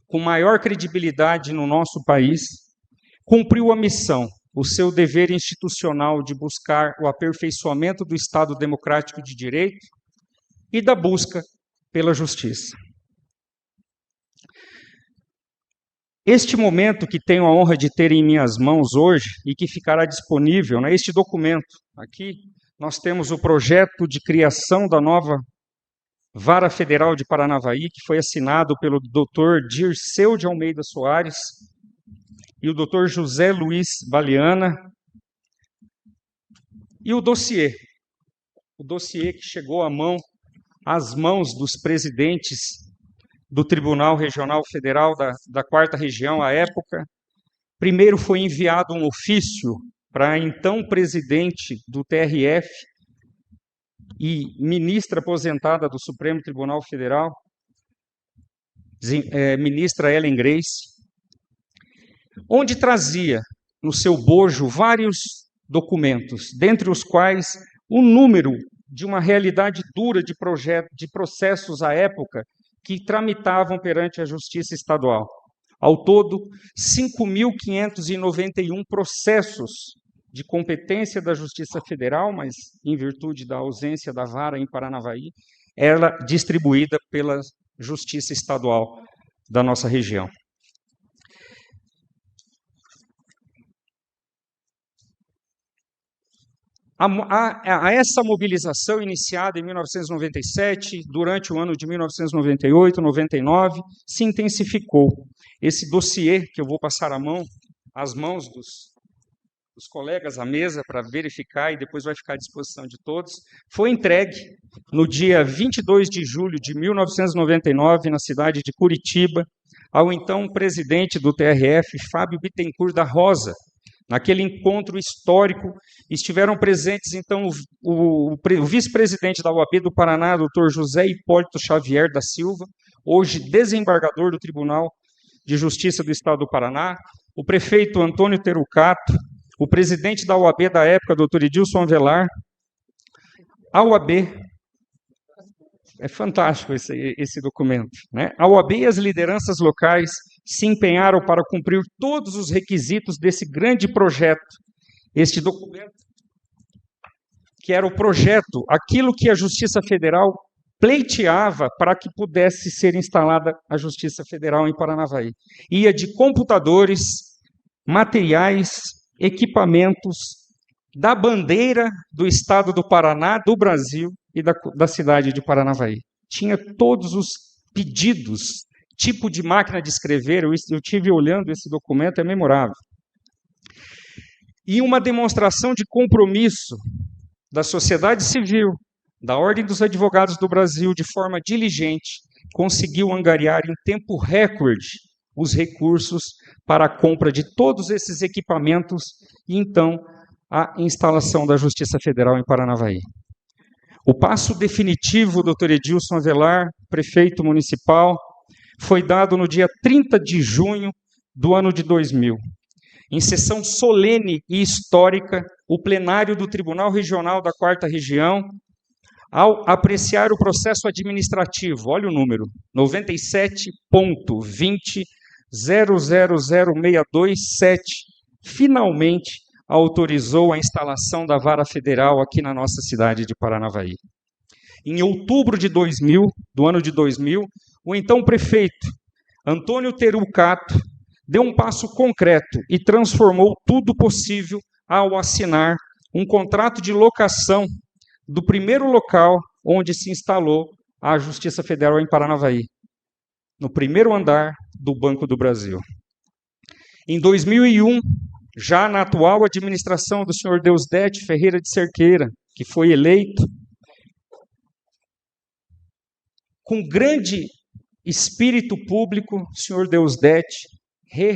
com maior credibilidade no nosso país, cumpriu a missão, o seu dever institucional de buscar o aperfeiçoamento do Estado democrático de direito e da busca pela justiça. Este momento que tenho a honra de ter em minhas mãos hoje e que ficará disponível, este documento, aqui nós temos o projeto de criação da nova Vara Federal de Paranavaí, que foi assinado pelo Dr. Dirceu de Almeida Soares e o Dr. José Luiz Baliana, e o dossiê que chegou às mãos dos presidentes do Tribunal Regional Federal da 4ª Região, à época. Primeiro foi enviado um ofício para a então presidente do TRF e ministra aposentada do Supremo Tribunal Federal, ministra Ellen Grace, onde trazia no seu bojo vários documentos, dentre os quais o número de uma realidade dura de processos à época que tramitavam perante a Justiça Estadual. Ao todo, 5.591 processos de competência da Justiça Federal, mas em virtude da ausência da vara em Paranavaí, ela distribuída pela Justiça Estadual da nossa região. A essa mobilização iniciada em 1997, durante o ano de 1998, 99, se intensificou. Esse dossiê, que eu vou passar às mãos dos colegas à mesa para verificar e depois vai ficar à disposição de todos, foi entregue no dia 22 de julho de 1999, na cidade de Curitiba, ao então presidente do TRF, Fábio Bittencourt da Rosa. Naquele encontro histórico, estiveram presentes, então, o vice-presidente da OAB do Paraná, Dr. José Hipólito Xavier da Silva, hoje desembargador do Tribunal de Justiça do Estado do Paraná, o prefeito Antônio Terucato, o presidente da OAB da época, Dr. Edilson Avelar. A OAB, é fantástico esse documento, né? A OAB e as lideranças locais se empenharam para cumprir todos os requisitos desse grande projeto. Este documento, que era o projeto, aquilo que a Justiça Federal pleiteava para que pudesse ser instalada a Justiça Federal em Paranavaí. Ia de computadores, materiais, equipamentos, da bandeira do Estado do Paraná, do Brasil e da cidade de Paranavaí. Tinha todos os pedidos, tipo de máquina de escrever, eu estive olhando esse documento, é memorável. E uma demonstração de compromisso da sociedade civil, da Ordem dos Advogados do Brasil, de forma diligente, conseguiu angariar em tempo recorde os recursos para a compra de todos esses equipamentos e, então, a instalação da Justiça Federal em Paranavaí. O passo definitivo, Dr. Edilson Avelar, prefeito municipal, foi dado no dia 30 de junho do ano de 2000. Em sessão solene e histórica, o plenário do Tribunal Regional da 4ª Região, ao apreciar o processo administrativo, olha o número, 97.20.000627, finalmente autorizou a instalação da Vara Federal aqui na nossa cidade de Paranavaí. Em outubro de 2000, do ano de 2000, o então prefeito Antônio Terucato deu um passo concreto e transformou tudo possível ao assinar um contrato de locação do primeiro local onde se instalou a Justiça Federal em Paranavaí, no primeiro andar do Banco do Brasil. Em 2001, já na atual administração do senhor Deusdedit Ferreira de Cerqueira, que foi eleito com grande espírito público, o senhor Deusdedit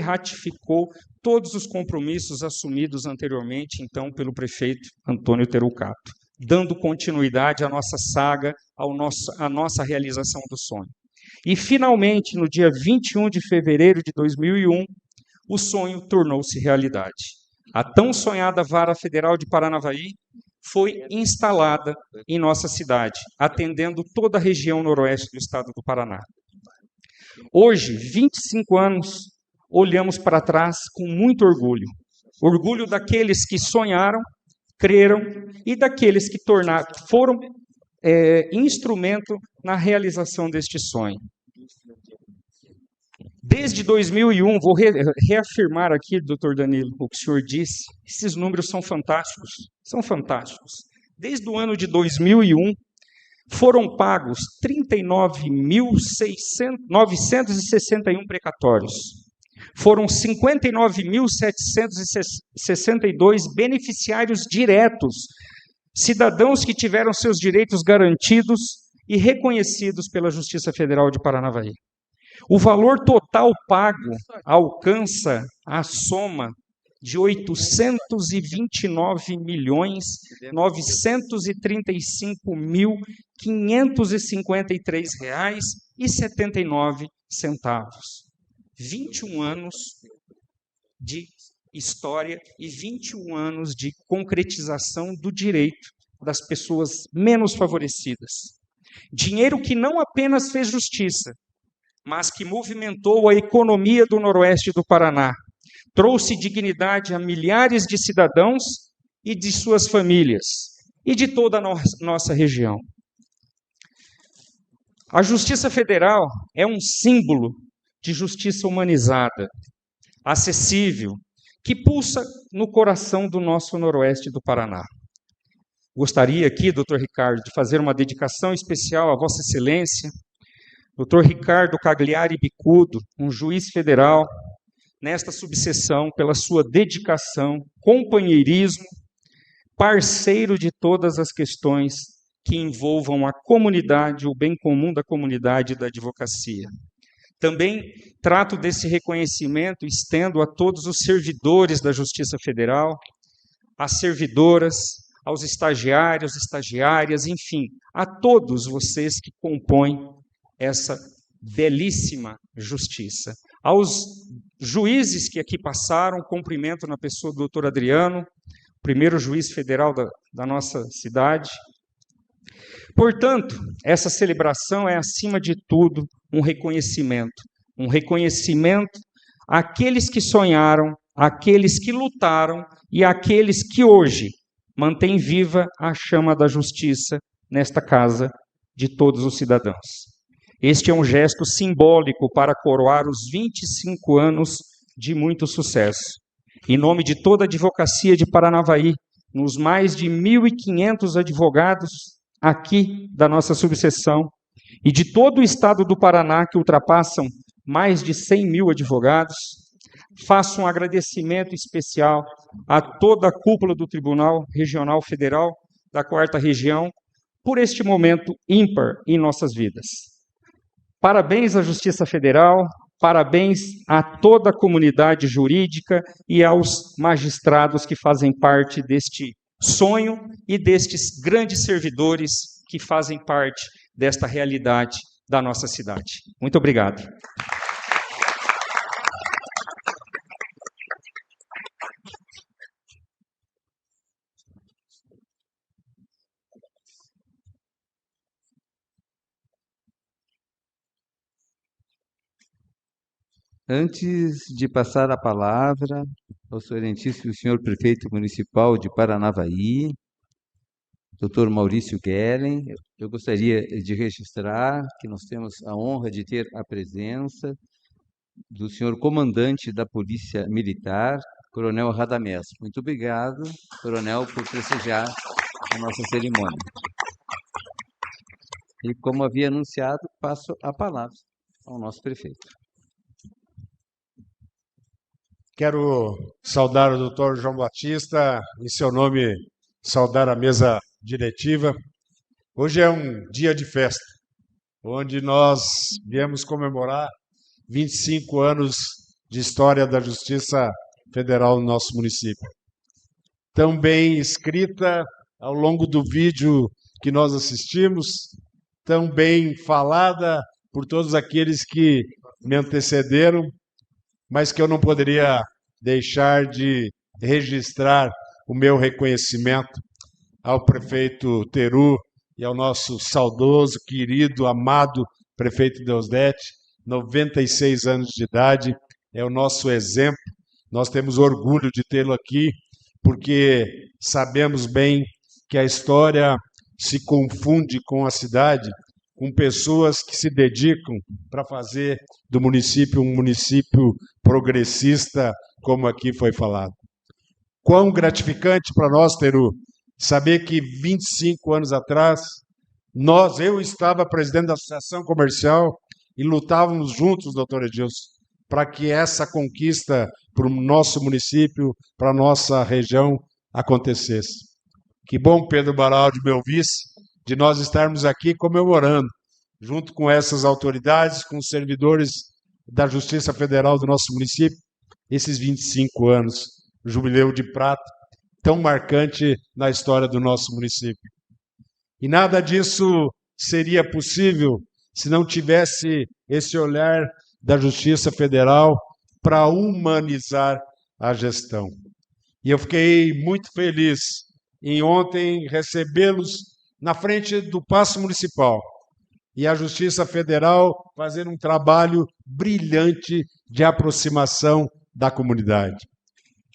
ratificou todos os compromissos assumidos anteriormente, então, pelo prefeito Antônio Terucato, dando continuidade à nossa saga, à nossa realização do sonho. E, finalmente, no dia 21 de fevereiro de 2001, o sonho tornou-se realidade. A tão sonhada Vara Federal de Paranavaí foi instalada em nossa cidade, atendendo toda a região noroeste do estado do Paraná. Hoje, 25 anos, olhamos para trás com muito orgulho. Orgulho daqueles que sonharam, creram e daqueles que foram instrumento na realização deste sonho. Desde 2001, vou reafirmar aqui, doutor Danilo, o que o senhor disse, esses números são fantásticos, são fantásticos. Desde o ano de 2001, foram pagos 39.961 precatórios. Foram 59.762 beneficiários diretos, cidadãos que tiveram seus direitos garantidos e reconhecidos pela Justiça Federal de Paranavaí. O valor total pago alcança a soma de R$ 829.935.553,79. 21 anos de história e 21 anos de concretização do direito das pessoas menos favorecidas. Dinheiro que não apenas fez justiça, mas que movimentou a economia do noroeste do Paraná, trouxe dignidade a milhares de cidadãos e de suas famílias, e de toda a nossa região. A Justiça Federal é um símbolo de justiça humanizada, acessível, que pulsa no coração do nosso noroeste do Paraná. Gostaria aqui, doutor Ricardo, de fazer uma dedicação especial a Vossa Excelência, doutor Ricardo Cagliari Bicudo, um juiz federal, nesta subseção, pela sua dedicação, companheirismo, parceiro de todas as questões que envolvam a comunidade, o bem comum da comunidade e da advocacia. Também trato desse reconhecimento, estendo a todos os servidores da Justiça Federal, às servidoras, aos estagiários, estagiárias, enfim, a todos vocês que compõem essa belíssima justiça. Aos juízes que aqui passaram, cumprimento na pessoa do doutor Adriano, primeiro juiz federal da nossa cidade. Portanto, essa celebração é, acima de tudo, um reconhecimento àqueles que sonharam, àqueles que lutaram e àqueles que hoje mantêm viva a chama da justiça nesta casa de todos os cidadãos. Este é um gesto simbólico para coroar os 25 anos de muito sucesso. Em nome de toda a advocacia de Paranavaí, nos mais de 1.500 advogados aqui da nossa subseção e de todo o estado do Paraná, que ultrapassam mais de 100.000 advogados, faço um agradecimento especial a toda a cúpula do Tribunal Regional Federal da 4ª Região por este momento ímpar em nossas vidas. Parabéns à Justiça Federal, parabéns a toda a comunidade jurídica e aos magistrados que fazem parte deste sonho e destes grandes servidores que fazem parte desta realidade da nossa cidade. Muito obrigado. Antes de passar a palavra ao excelentíssimo senhor prefeito municipal de Paranavaí, doutor Maurício Gellen, eu gostaria de registrar que nós temos a honra de ter a presença do senhor comandante da Polícia Militar, Coronel Radamés. Muito obrigado, coronel, por prestigiar a nossa cerimônia. E, como havia anunciado, passo a palavra ao nosso prefeito. Quero saudar o doutor João Batista, em seu nome, saudar a mesa diretiva. Hoje é um dia de festa, onde nós viemos comemorar 25 anos de história da Justiça Federal no nosso município. Tão bem escrita ao longo do vídeo que nós assistimos, tão bem falada por todos aqueles que me antecederam, mas que eu não poderia deixar de registrar o meu reconhecimento ao prefeito Teru e ao nosso saudoso, querido, amado prefeito Deusdedit, 96 anos de idade, é o nosso exemplo. Nós temos orgulho de tê-lo aqui, porque sabemos bem que a história se confunde com a cidade, com pessoas que se dedicam para fazer do município um município progressista, como aqui foi falado. Quão gratificante para nós, Teru, saber que 25 anos atrás, eu estava presidente da Associação Comercial e lutávamos juntos, doutor Edilson, para que essa conquista para o nosso município, para a nossa região, acontecesse. Que bom, Pedro Baraldi, meu vice, de nós estarmos aqui comemorando, junto com essas autoridades, com os servidores da Justiça Federal do nosso município, esses 25 anos, jubileu de prata, tão marcante na história do nosso município. E nada disso seria possível se não tivesse esse olhar da Justiça Federal para humanizar a gestão. E eu fiquei muito feliz em ontem recebê-los na frente do Paço Municipal e a Justiça Federal fazer um trabalho brilhante de aproximação da comunidade,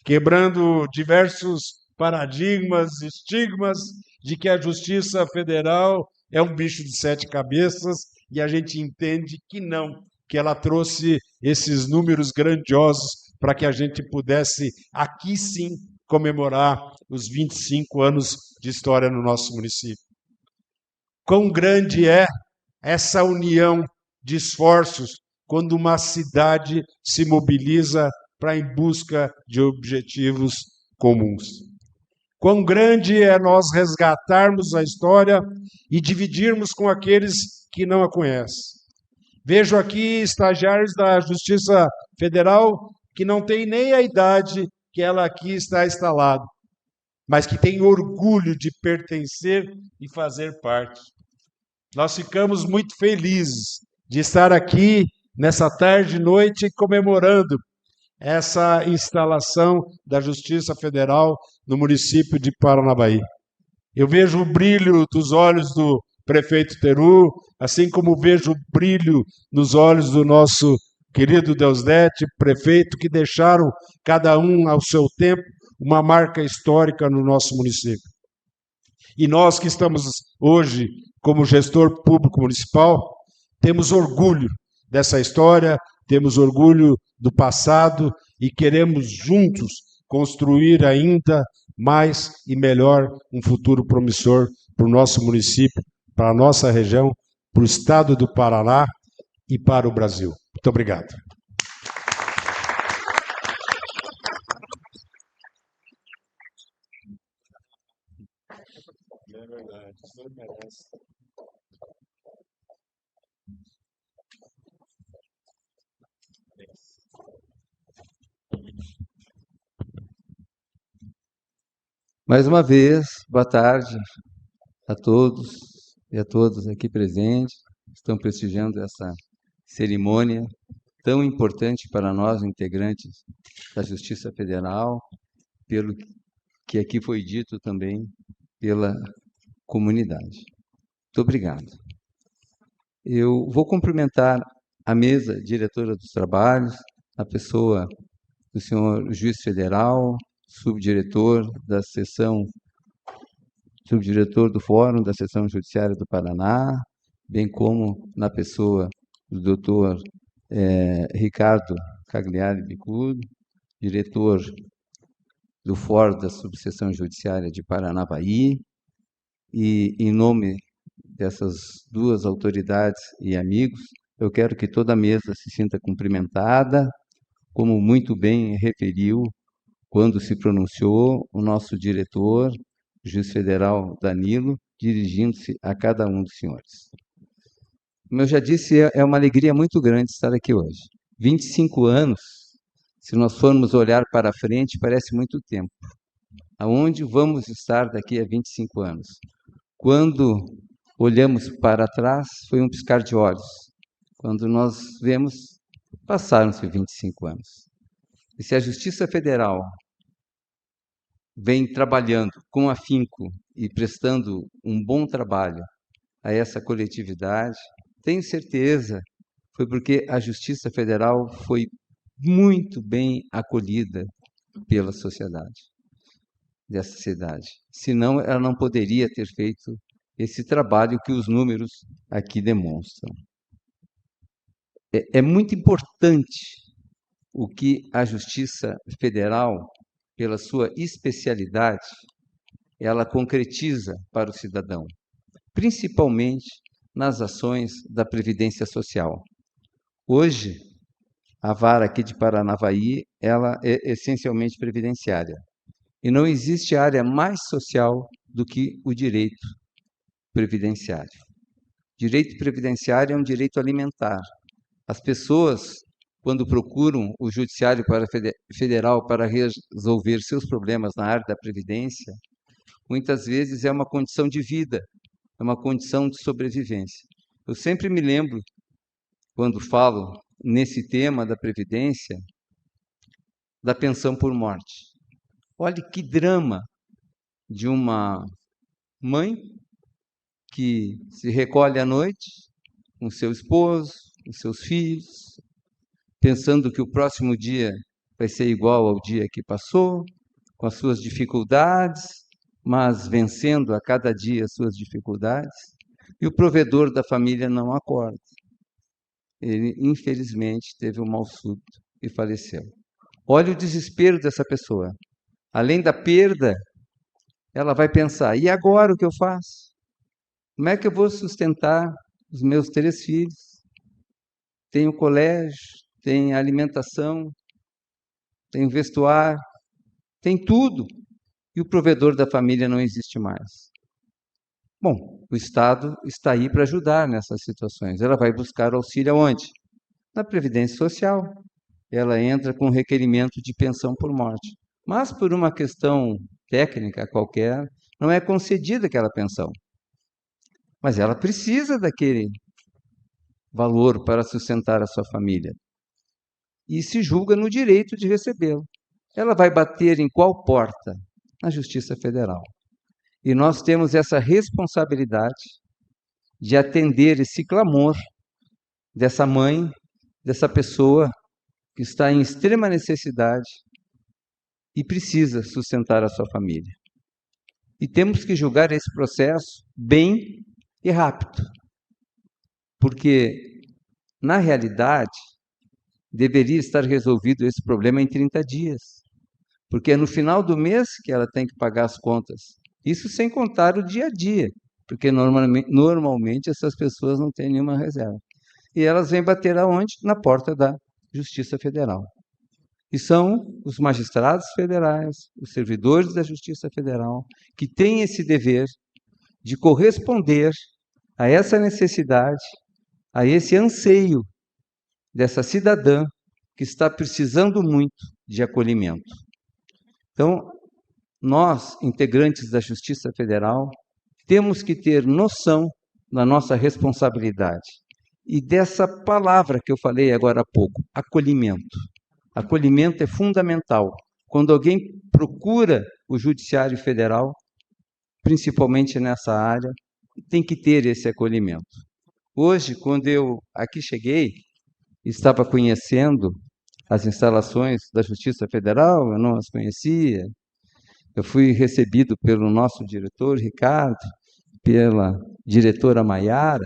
quebrando diversos paradigmas, estigmas de que a Justiça Federal é um bicho de 7 cabeças, e a gente entende que não, que ela trouxe esses números grandiosos para que a gente pudesse, aqui sim, comemorar os 25 anos de história no nosso município. Quão grande é essa união de esforços quando uma cidade se mobiliza para em busca de objetivos comuns. Quão grande é nós resgatarmos a história e dividirmos com aqueles que não a conhecem. Vejo aqui estagiários da Justiça Federal que não têm nem a idade que ela aqui está instalada, mas que têm orgulho de pertencer e fazer parte. Nós ficamos muito felizes de estar aqui nessa tarde e noite comemorando essa instalação da Justiça Federal no município de Paranabaí. Eu vejo o brilho dos olhos do prefeito Teru, assim como vejo o brilho nos olhos do nosso querido Deusdedit, prefeito, que deixaram, cada um ao seu tempo, uma marca histórica no nosso município. E nós que estamos hoje como gestor público municipal, temos orgulho dessa história, temos orgulho do passado e queremos juntos construir ainda mais e melhor um futuro promissor para o nosso município, para a nossa região, para o estado do Paraná e para o Brasil. Muito obrigado. É verdade, o senhor merece. Mais uma vez, boa tarde a todos e a todas aqui presentes, que estão prestigiando essa cerimônia tão importante para nós, integrantes da Justiça Federal, pelo que aqui foi dito também pela comunidade. Muito obrigado. Eu vou cumprimentar a mesa diretora dos trabalhos, a pessoa do senhor juiz federal, subdiretor da seção, subdiretor do Fórum da Seção Judiciária do Paraná, bem como na pessoa do doutor Ricardo Cagliari Bicudo, diretor do Fórum da Subseção Judiciária de Paranabaí, e em nome dessas duas autoridades e amigos, eu quero que toda a mesa se sinta cumprimentada como muito bem referiu quando se pronunciou o nosso diretor, o juiz federal Danilo, dirigindo-se a cada um dos senhores. Como eu já disse, é uma alegria muito grande estar aqui hoje. 25 anos, se nós formos olhar para frente, parece muito tempo. Aonde vamos estar daqui a 25 anos? Quando olhamos para trás, foi um piscar de olhos. Quando nós vemos, passaram-se 25 anos. E se a Justiça Federal vem trabalhando com afinco e prestando um bom trabalho a essa coletividade, tenho certeza, foi porque a Justiça Federal foi muito bem acolhida pela sociedade dessa cidade. Senão, ela não poderia ter feito esse trabalho que os números aqui demonstram. É muito importante o que a Justiça Federal, pela sua especialidade, ela concretiza para o cidadão, principalmente nas ações da Previdência Social. Hoje, a vara aqui de Paranavaí, ela é essencialmente previdenciária. E não existe área mais social do que o direito previdenciário. Direito previdenciário é um direito alimentar. As pessoas, quando procuram o Judiciário Federal para resolver seus problemas na área da previdência, muitas vezes é uma condição de vida, é uma condição de sobrevivência. Eu sempre me lembro, quando falo nesse tema da previdência, da pensão por morte. Olha que drama de uma mãe que se recolhe à noite com seu esposo, com seus filhos, pensando que o próximo dia vai ser igual ao dia que passou, com as suas dificuldades, mas vencendo a cada dia as suas dificuldades, e o provedor da família não acorda. Ele, infelizmente, teve um mal súbito e faleceu. Olha o desespero dessa pessoa. Além da perda, ela vai pensar, e agora o que eu faço? Como é que eu vou sustentar os meus 3 filhos? Tem o colégio, tem a alimentação, tem o vestuário, tem tudo. E o provedor da família não existe mais. Bom, o Estado está aí para ajudar nessas situações. Ela vai buscar auxílio aonde? Na Previdência Social. Ela entra com requerimento de pensão por morte. Mas, por uma questão técnica qualquer, não é concedida aquela pensão. Mas ela precisa daquele valor para sustentar a sua família. E se julga no direito de recebê-lo. Ela vai bater em qual porta? Na Justiça Federal. E nós temos essa responsabilidade de atender esse clamor dessa mãe, dessa pessoa que está em extrema necessidade e precisa sustentar a sua família. E temos que julgar esse processo bem e rápido, porque, na realidade, deveria estar resolvido esse problema em 30 dias, porque é no final do mês que ela tem que pagar as contas. Isso sem contar o dia a dia, porque normalmente essas pessoas não têm nenhuma reserva. E elas vêm bater aonde? Na porta da Justiça Federal. E são os magistrados federais, os servidores da Justiça Federal, que têm esse dever de corresponder a essa necessidade, a esse anseio dessa cidadã que está precisando muito de acolhimento. Então, nós, integrantes da Justiça Federal, temos que ter noção da nossa responsabilidade e dessa palavra que eu falei agora há pouco, acolhimento. Acolhimento é fundamental. Quando alguém procura o Judiciário Federal, principalmente nessa área, tem que ter esse acolhimento. Hoje, quando eu aqui cheguei, estava conhecendo as instalações da Justiça Federal, eu não as conhecia. Eu fui recebido pelo nosso diretor, Ricardo, pela diretora Maiara,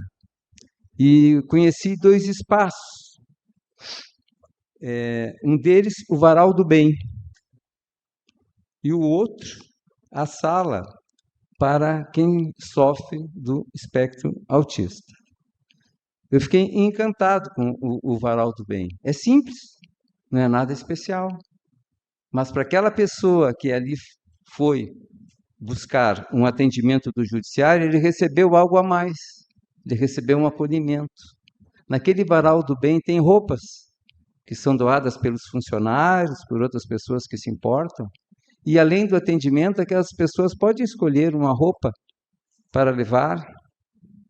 e conheci 2 espaços. Um deles, o Varal do Bem, e o outro, a sala para quem sofre do espectro autista. Eu fiquei encantado com o Varal do Bem. É simples, não é nada especial. Mas para aquela pessoa que ali foi buscar um atendimento do judiciário, ele recebeu algo a mais, ele recebeu um acolhimento. Naquele varal do bem tem roupas que são doadas pelos funcionários, por outras pessoas que se importam, e além do atendimento, aquelas pessoas podem escolher uma roupa para levar,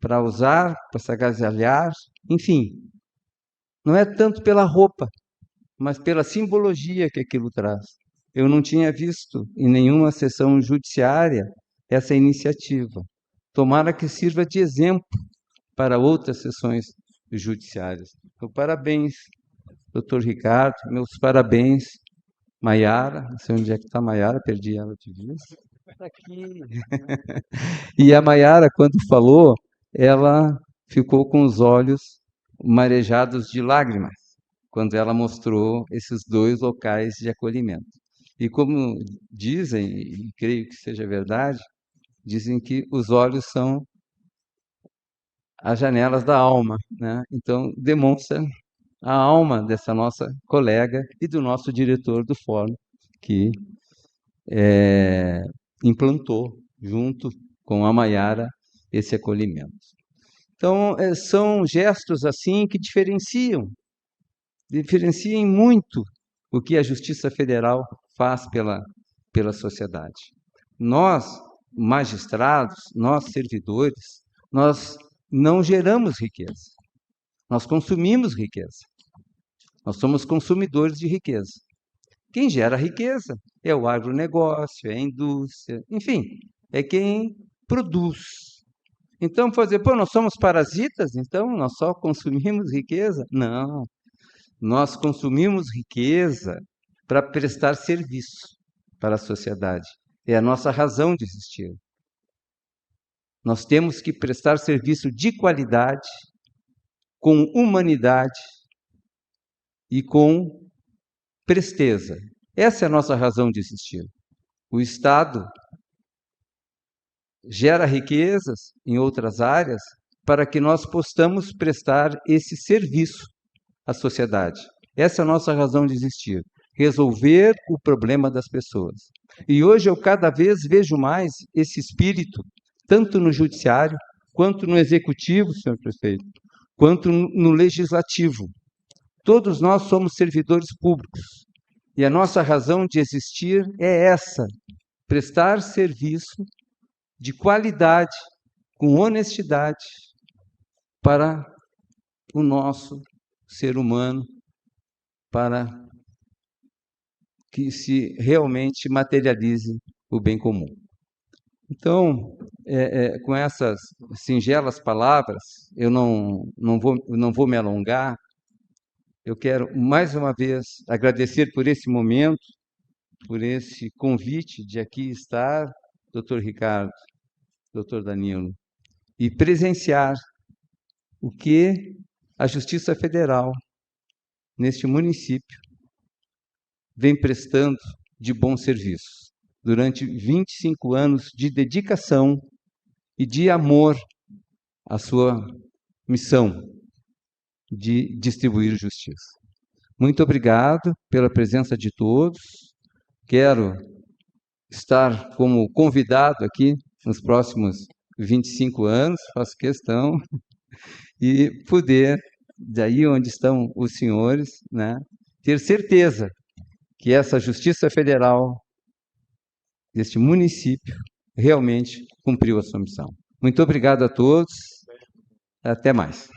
para usar, para se agasalhar, enfim. Não é tanto pela roupa, mas pela simbologia que aquilo traz. Eu não tinha visto em nenhuma sessão judiciária essa iniciativa. Tomara que sirva de exemplo para outras sessões judiciárias. Então, parabéns, doutor Ricardo, meus parabéns, Maiara, não sei onde é que está a Maiara, perdi ela de vista. Está aqui. E a Maiara, quando falou, ela ficou com os olhos marejados de lágrimas, quando ela mostrou esses 2 locais de acolhimento. E como dizem, e creio que seja verdade, dizem que os olhos são as janelas da alma, né? Então, demonstra a alma dessa nossa colega e do nosso diretor do fórum, que implantou, junto com a Maiara, esse acolhimento. Então, são gestos assim que diferenciam muito o que a Justiça Federal faz pela sociedade. Nós, magistrados, nós, servidores, nós não geramos riqueza, nós consumimos riqueza. Nós somos consumidores de riqueza. Quem gera riqueza é o agronegócio, é a indústria, enfim, é quem produz. Então, nós somos parasitas, então nós só consumimos riqueza? Não. Nós consumimos riqueza para prestar serviço para a sociedade. É a nossa razão de existir. Nós temos que prestar serviço de qualidade, com humanidade e com presteza. Essa é a nossa razão de existir. O Estado gera riquezas em outras áreas para que nós possamos prestar esse serviço à sociedade. Essa é a nossa razão de existir. Resolver o problema das pessoas. E hoje eu cada vez vejo mais esse espírito, tanto no judiciário, quanto no executivo, senhor prefeito, quanto no legislativo. Todos nós somos servidores públicos. E a nossa razão de existir é essa: prestar serviço de qualidade, com honestidade, para o nosso ser humano, para que se realmente materialize o bem comum. Então, com essas singelas palavras, eu não vou me alongar. Eu quero, mais uma vez, agradecer por esse momento, por esse convite de aqui estar, doutor Ricardo, doutor Danilo, e presenciar o que a Justiça Federal, neste município, vem prestando de bons serviços, durante 25 anos de dedicação e de amor à sua missão de distribuir justiça. Muito obrigado pela presença de todos. Quero estar como convidado aqui nos próximos 25 anos, faço questão, e poder, daí onde estão os senhores, né, ter certeza que essa Justiça Federal deste município realmente cumpriu a sua missão. Muito obrigado a todos. Até mais.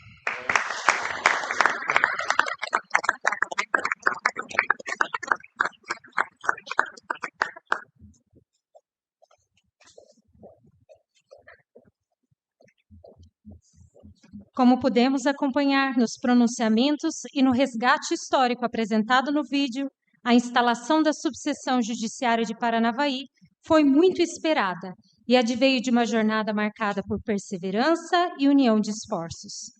Como pudemos acompanhar nos pronunciamentos e no resgate histórico apresentado no vídeo, a instalação da subseção judiciária de Paranavaí foi muito esperada e adveio de uma jornada marcada por perseverança e união de esforços.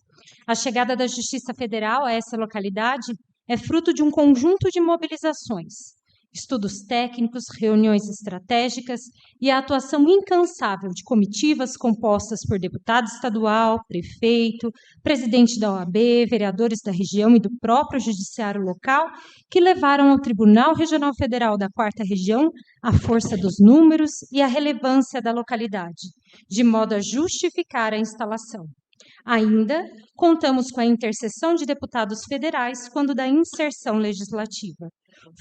A chegada da Justiça Federal a essa localidade é fruto de um conjunto de mobilizações, estudos técnicos, reuniões estratégicas e a atuação incansável de comitivas compostas por deputado estadual, prefeito, presidente da OAB, vereadores da região e do próprio judiciário local, que levaram ao Tribunal Regional Federal da 4ª Região a força dos números e a relevância da localidade, de modo a justificar a instalação. Ainda contamos com a intercessão de deputados federais quando da inserção legislativa.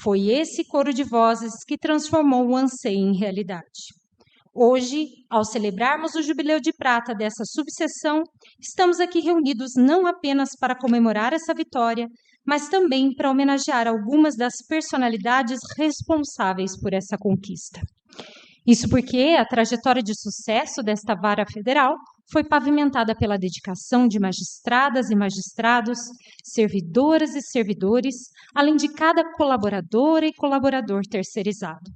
Foi esse coro de vozes que transformou o anseio em realidade. Hoje, ao celebrarmos o jubileu de prata dessa subseção, estamos aqui reunidos não apenas para comemorar essa vitória, mas também para homenagear algumas das personalidades responsáveis por essa conquista. Isso porque a trajetória de sucesso desta vara federal foi pavimentada pela dedicação de magistradas e magistrados, servidoras e servidores, além de cada colaboradora e colaborador terceirizado,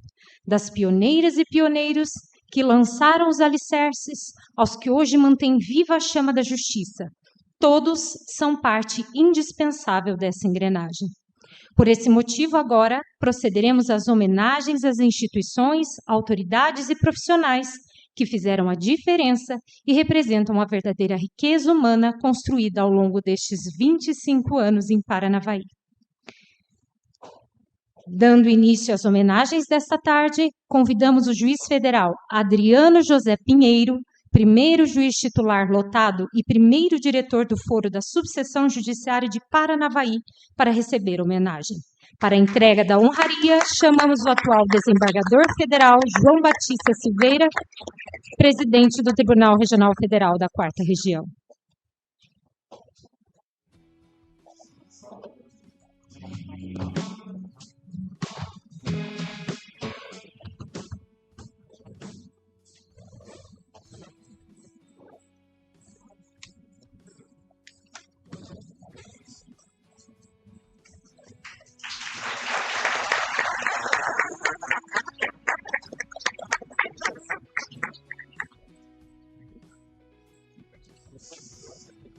das pioneiras e pioneiros que lançaram os alicerces aos que hoje mantêm viva a chama da justiça. Todos são parte indispensável dessa engrenagem. Por esse motivo, agora, procederemos às homenagens às instituições, autoridades e profissionais que fizeram a diferença e representam a verdadeira riqueza humana construída ao longo destes 25 anos em Paranavaí. Dando início às homenagens desta tarde, convidamos o juiz federal Adriano José Pinheiro, primeiro juiz titular lotado e primeiro diretor do Foro da Subseção Judiciária de Paranavaí, para receber homenagem. Para a entrega da honraria, chamamos o atual desembargador federal João Batista Silveira, presidente do Tribunal Regional Federal da 4ª Região.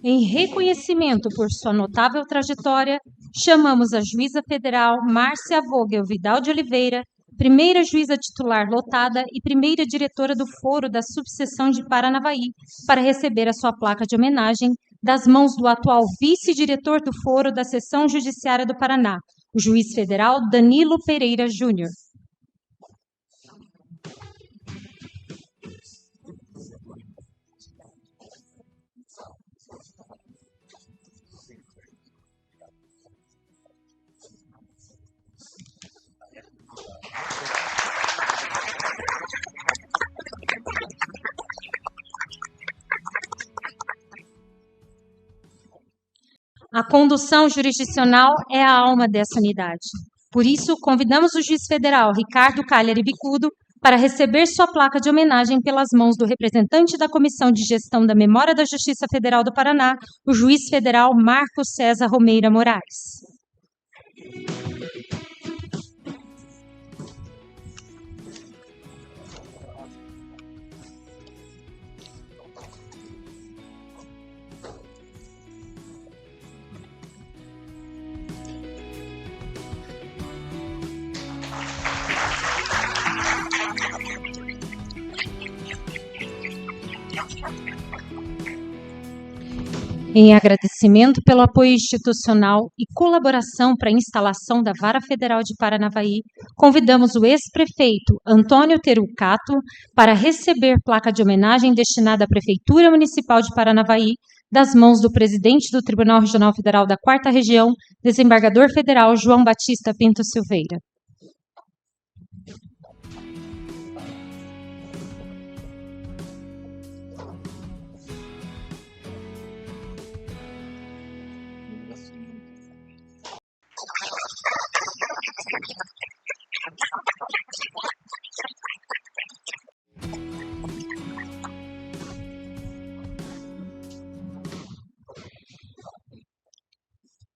Em reconhecimento por sua notável trajetória, chamamos a juíza federal Márcia Vogel Vidal de Oliveira, primeira juíza titular lotada e primeira diretora do Foro da Subseção de Paranavaí, para receber a sua placa de homenagem das mãos do atual vice-diretor do Foro da Seção Judiciária do Paraná, o juiz federal Danilo Pereira Júnior. A condução jurisdicional é a alma dessa unidade. Por isso, convidamos o juiz federal Ricardo Cagliari Bicudo para receber sua placa de homenagem pelas mãos do representante da Comissão de Gestão da Memória da Justiça Federal do Paraná, o juiz federal Marcos César Romeira Moraes. Em agradecimento pelo apoio institucional e colaboração para a instalação da Vara Federal de Paranavaí, convidamos o ex-prefeito Antônio Terucato para receber placa de homenagem destinada à Prefeitura Municipal de Paranavaí, das mãos do presidente do Tribunal Regional Federal da 4ª Região, desembargador federal João Batista Pinto Silveira.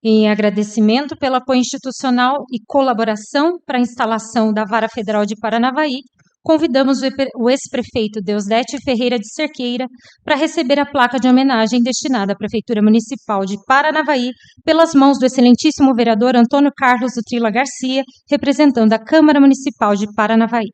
Em agradecimento pelo apoio institucional e colaboração para a instalação da Vara Federal de Paranavaí, convidamos o ex-prefeito Deusdete Ferreira de Cerqueira para receber a placa de homenagem destinada à Prefeitura Municipal de Paranavaí pelas mãos do excelentíssimo vereador Antônio Carlos Utrila Garcia, representando a Câmara Municipal de Paranavaí.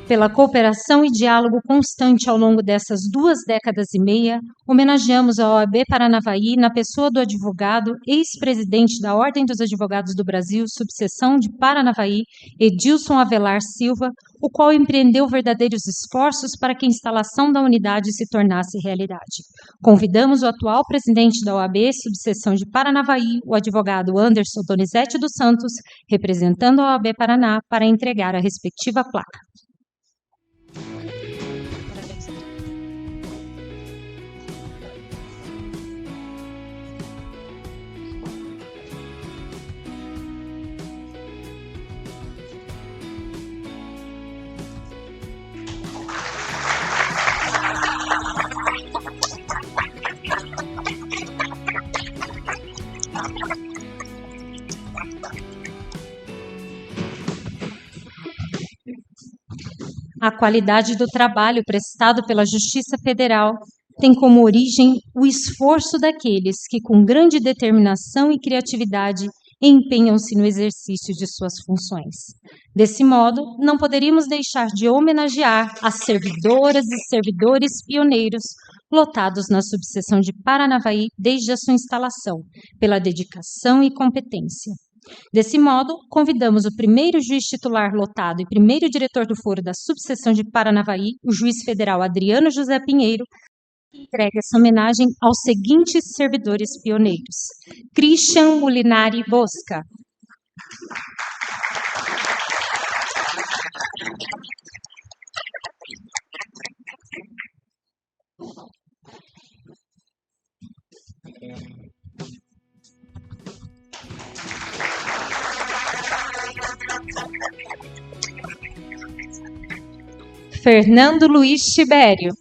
Pela cooperação e diálogo constante ao longo dessas 2 décadas e meia, homenageamos a OAB Paranavaí na pessoa do advogado, ex-presidente da Ordem dos Advogados do Brasil, subseção de Paranavaí, Edilson Avelar Silva, o qual empreendeu verdadeiros esforços para que a instalação da unidade se tornasse realidade. Convidamos o atual presidente da OAB, subseção de Paranavaí, o advogado Anderson Donizete dos Santos, representando a OAB Paraná, para entregar a respectiva placa. A qualidade do trabalho prestado pela Justiça Federal tem como origem o esforço daqueles que, com grande determinação e criatividade, empenham-se no exercício de suas funções. Desse modo, não poderíamos deixar de homenagear as servidoras e servidores pioneiros lotados na subseção de Paranavaí desde a sua instalação, pela dedicação e competência. Desse modo, convidamos o primeiro juiz titular lotado e primeiro diretor do foro da subseção de Paranavaí, o juiz federal Adriano José Pinheiro, que entrega essa homenagem aos seguintes servidores pioneiros: Christian Molinari Bosca, Fernando Luiz Tibério,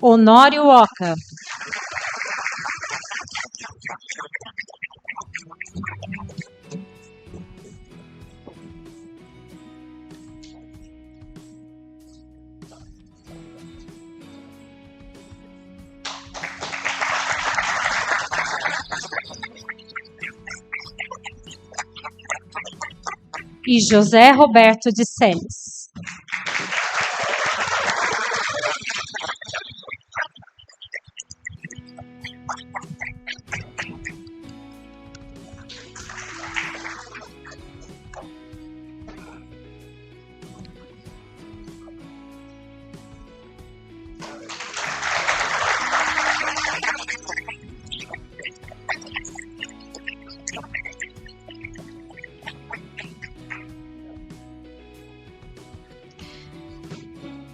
Honório Oca, e José Roberto de Celes.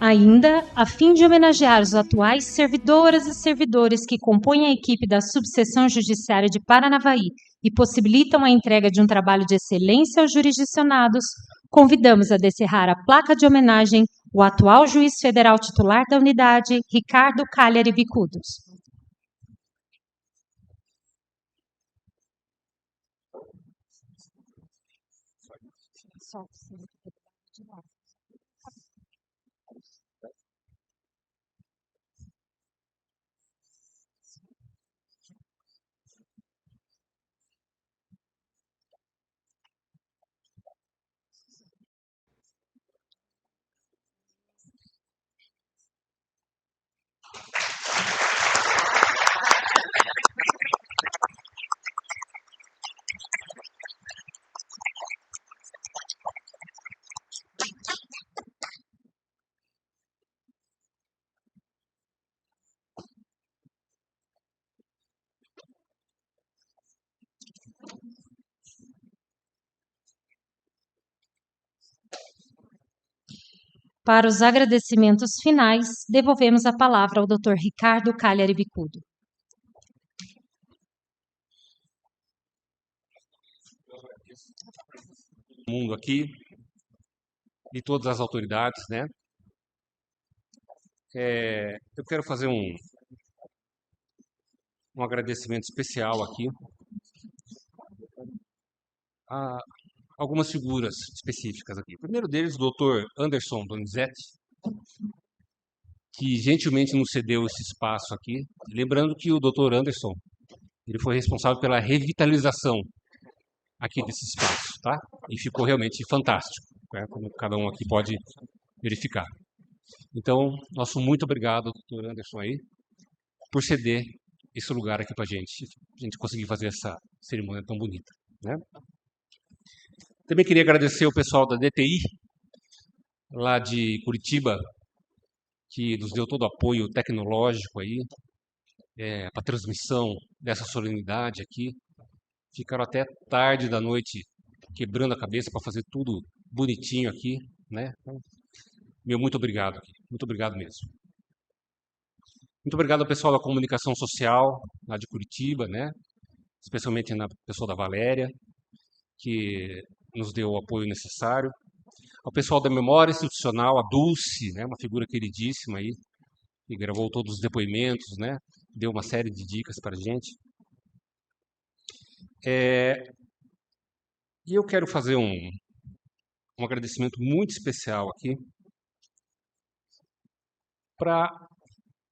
Ainda, a fim de homenagear os atuais servidoras e servidores que compõem a equipe da Subseção Judiciária de Paranavaí e possibilitam a entrega de um trabalho de excelência aos jurisdicionados, convidamos a descerrar a placa de homenagem o atual juiz federal titular da unidade, Ricardo Cagliari Bicudos. Para os agradecimentos finais, devolvemos a palavra ao Dr. Ricardo Cagliari Bicudo. Mundo aqui e todas as autoridades, né? Eu quero fazer um agradecimento especial aqui a algumas figuras específicas aqui. O primeiro deles, o Dr. Anderson Donizete, que gentilmente nos cedeu esse espaço aqui. Lembrando que o Dr. Anderson, ele foi responsável pela revitalização aqui desse espaço, tá? E ficou realmente fantástico, né? Como cada um aqui pode verificar. Então, nosso muito obrigado, Dr. Anderson, aí, por ceder esse lugar aqui para a gente conseguir fazer essa cerimônia tão bonita, né? Também queria agradecer o pessoal da DTI, lá de Curitiba, que nos deu todo o apoio tecnológico aí, para a transmissão dessa solenidade aqui. Ficaram até tarde da noite quebrando a cabeça para fazer tudo bonitinho aqui, né? Então, meu muito obrigado aqui, muito obrigado mesmo. Muito obrigado ao pessoal da comunicação social lá de Curitiba, né? Especialmente na pessoa da Valéria, que nos deu o apoio necessário. Ao pessoal da memória institucional, a Dulce, né? Uma figura queridíssima aí, que gravou todos os depoimentos, né? Deu uma série de dicas para a gente. E eu quero fazer um agradecimento muito especial aqui para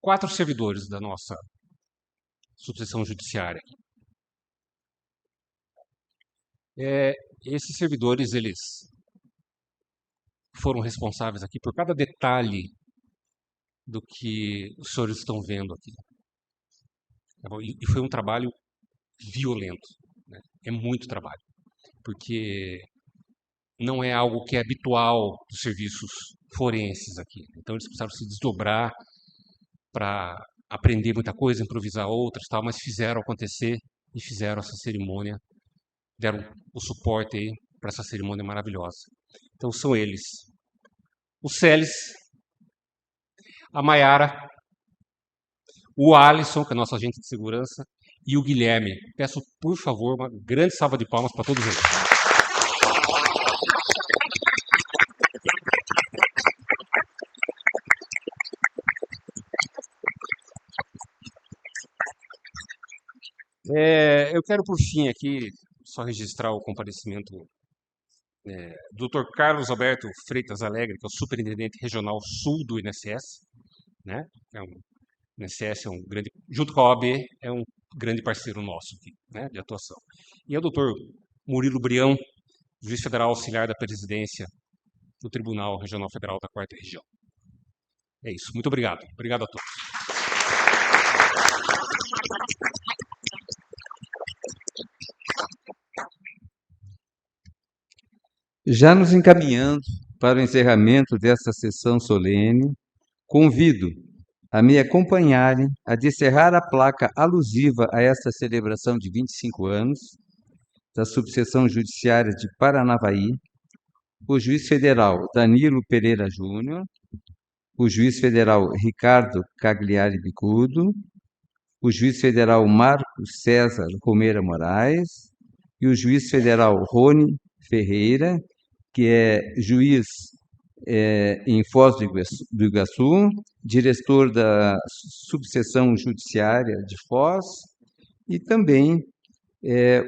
4 servidores da nossa subseção judiciária. Esses servidores, eles foram responsáveis aqui por cada detalhe do que os senhores estão vendo aqui. E foi um trabalho violento, né? É muito trabalho, porque não é algo que é habitual dos serviços forenses aqui. Então eles precisaram se desdobrar para aprender muita coisa, improvisar outras, tal, mas fizeram acontecer e fizeram essa cerimônia, deram o suporte aí para essa cerimônia maravilhosa. Então são eles: o Celes, a Maiara, o Alisson, que é nosso agente de segurança, e o Guilherme. Peço, por favor, uma grande salva de palmas para todos eles. Eu quero, por fim, aqui, só registrar o comparecimento do Dr. Carlos Alberto Freitas Alegre, que é o Superintendente Regional Sul do INSS, né? O INSS é um grande, junto com a OAB, é um grande parceiro nosso aqui, né, de atuação. E é o Dr. Murilo Brião, juiz federal auxiliar da presidência do Tribunal Regional Federal da 4ª Região. É isso. Muito obrigado. Obrigado a todos. Já nos encaminhando para o encerramento desta sessão solene, convido a me acompanharem a descerrar a placa alusiva a esta celebração de 25 anos da Subseção Judiciária de Paranavaí, o juiz federal Danilo Pereira Júnior, o juiz federal Ricardo Cagliari Bicudo, o juiz federal Marcos César Romeira Moraes e o juiz federal Rony Ferreira, que é juiz em Foz do Iguaçu, diretor da Subseção Judiciária de Foz e também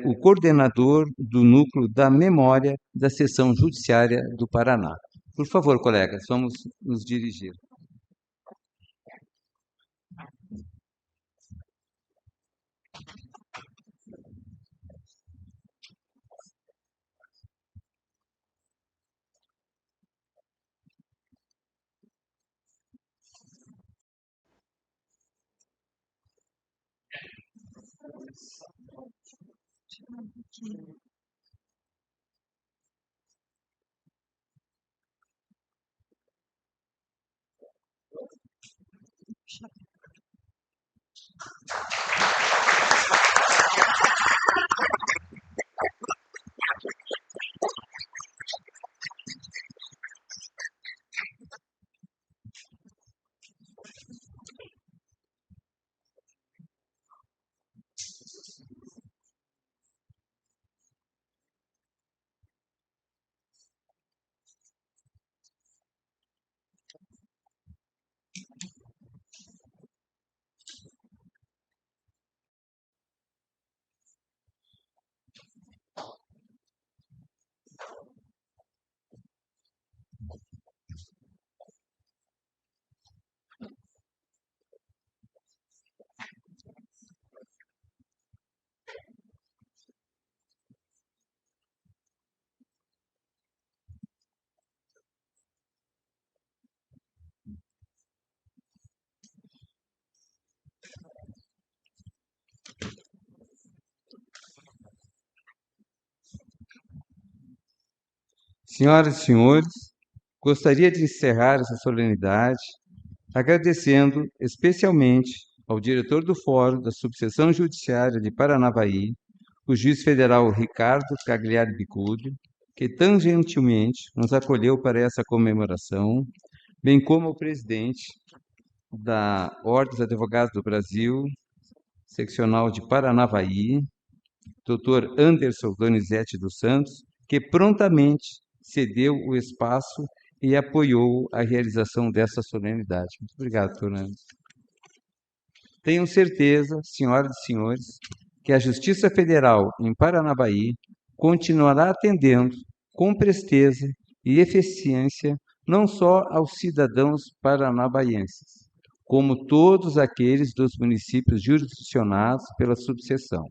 o coordenador do Núcleo da Memória da Seção Judiciária do Paraná. Por favor, colegas, vamos nos dirigir. Senhoras e senhores, gostaria de encerrar essa solenidade agradecendo especialmente ao diretor do Fórum da Subseção Judiciária de Paranavaí, o juiz federal Ricardo Cagliari Bicudo, que tão gentilmente nos acolheu para essa comemoração, bem como ao presidente da Ordem dos Advogados do Brasil, seccional de Paranavaí, Dr. Anderson Donizete dos Santos, que prontamente cedeu o espaço e apoiou a realização dessa solenidade. Muito obrigado, doutor Anderson. Tenho certeza, senhoras e senhores, que a Justiça Federal em Paranavaí continuará atendendo com presteza e eficiência não só aos cidadãos paranavaenses, como todos aqueles dos municípios jurisdicionados pela subseção.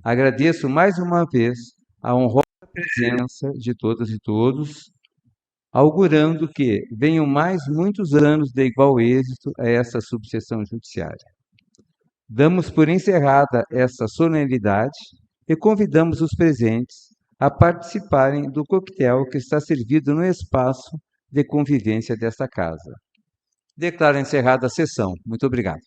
Agradeço mais uma vez a honrosa presença de todas e todos, augurando que venham mais muitos anos de igual êxito a essa subseção judiciária. Damos por encerrada essa solenidade e convidamos os presentes a participarem do coquetel que está servido no espaço de convivência desta casa. Declaro encerrada a sessão. Muito obrigado.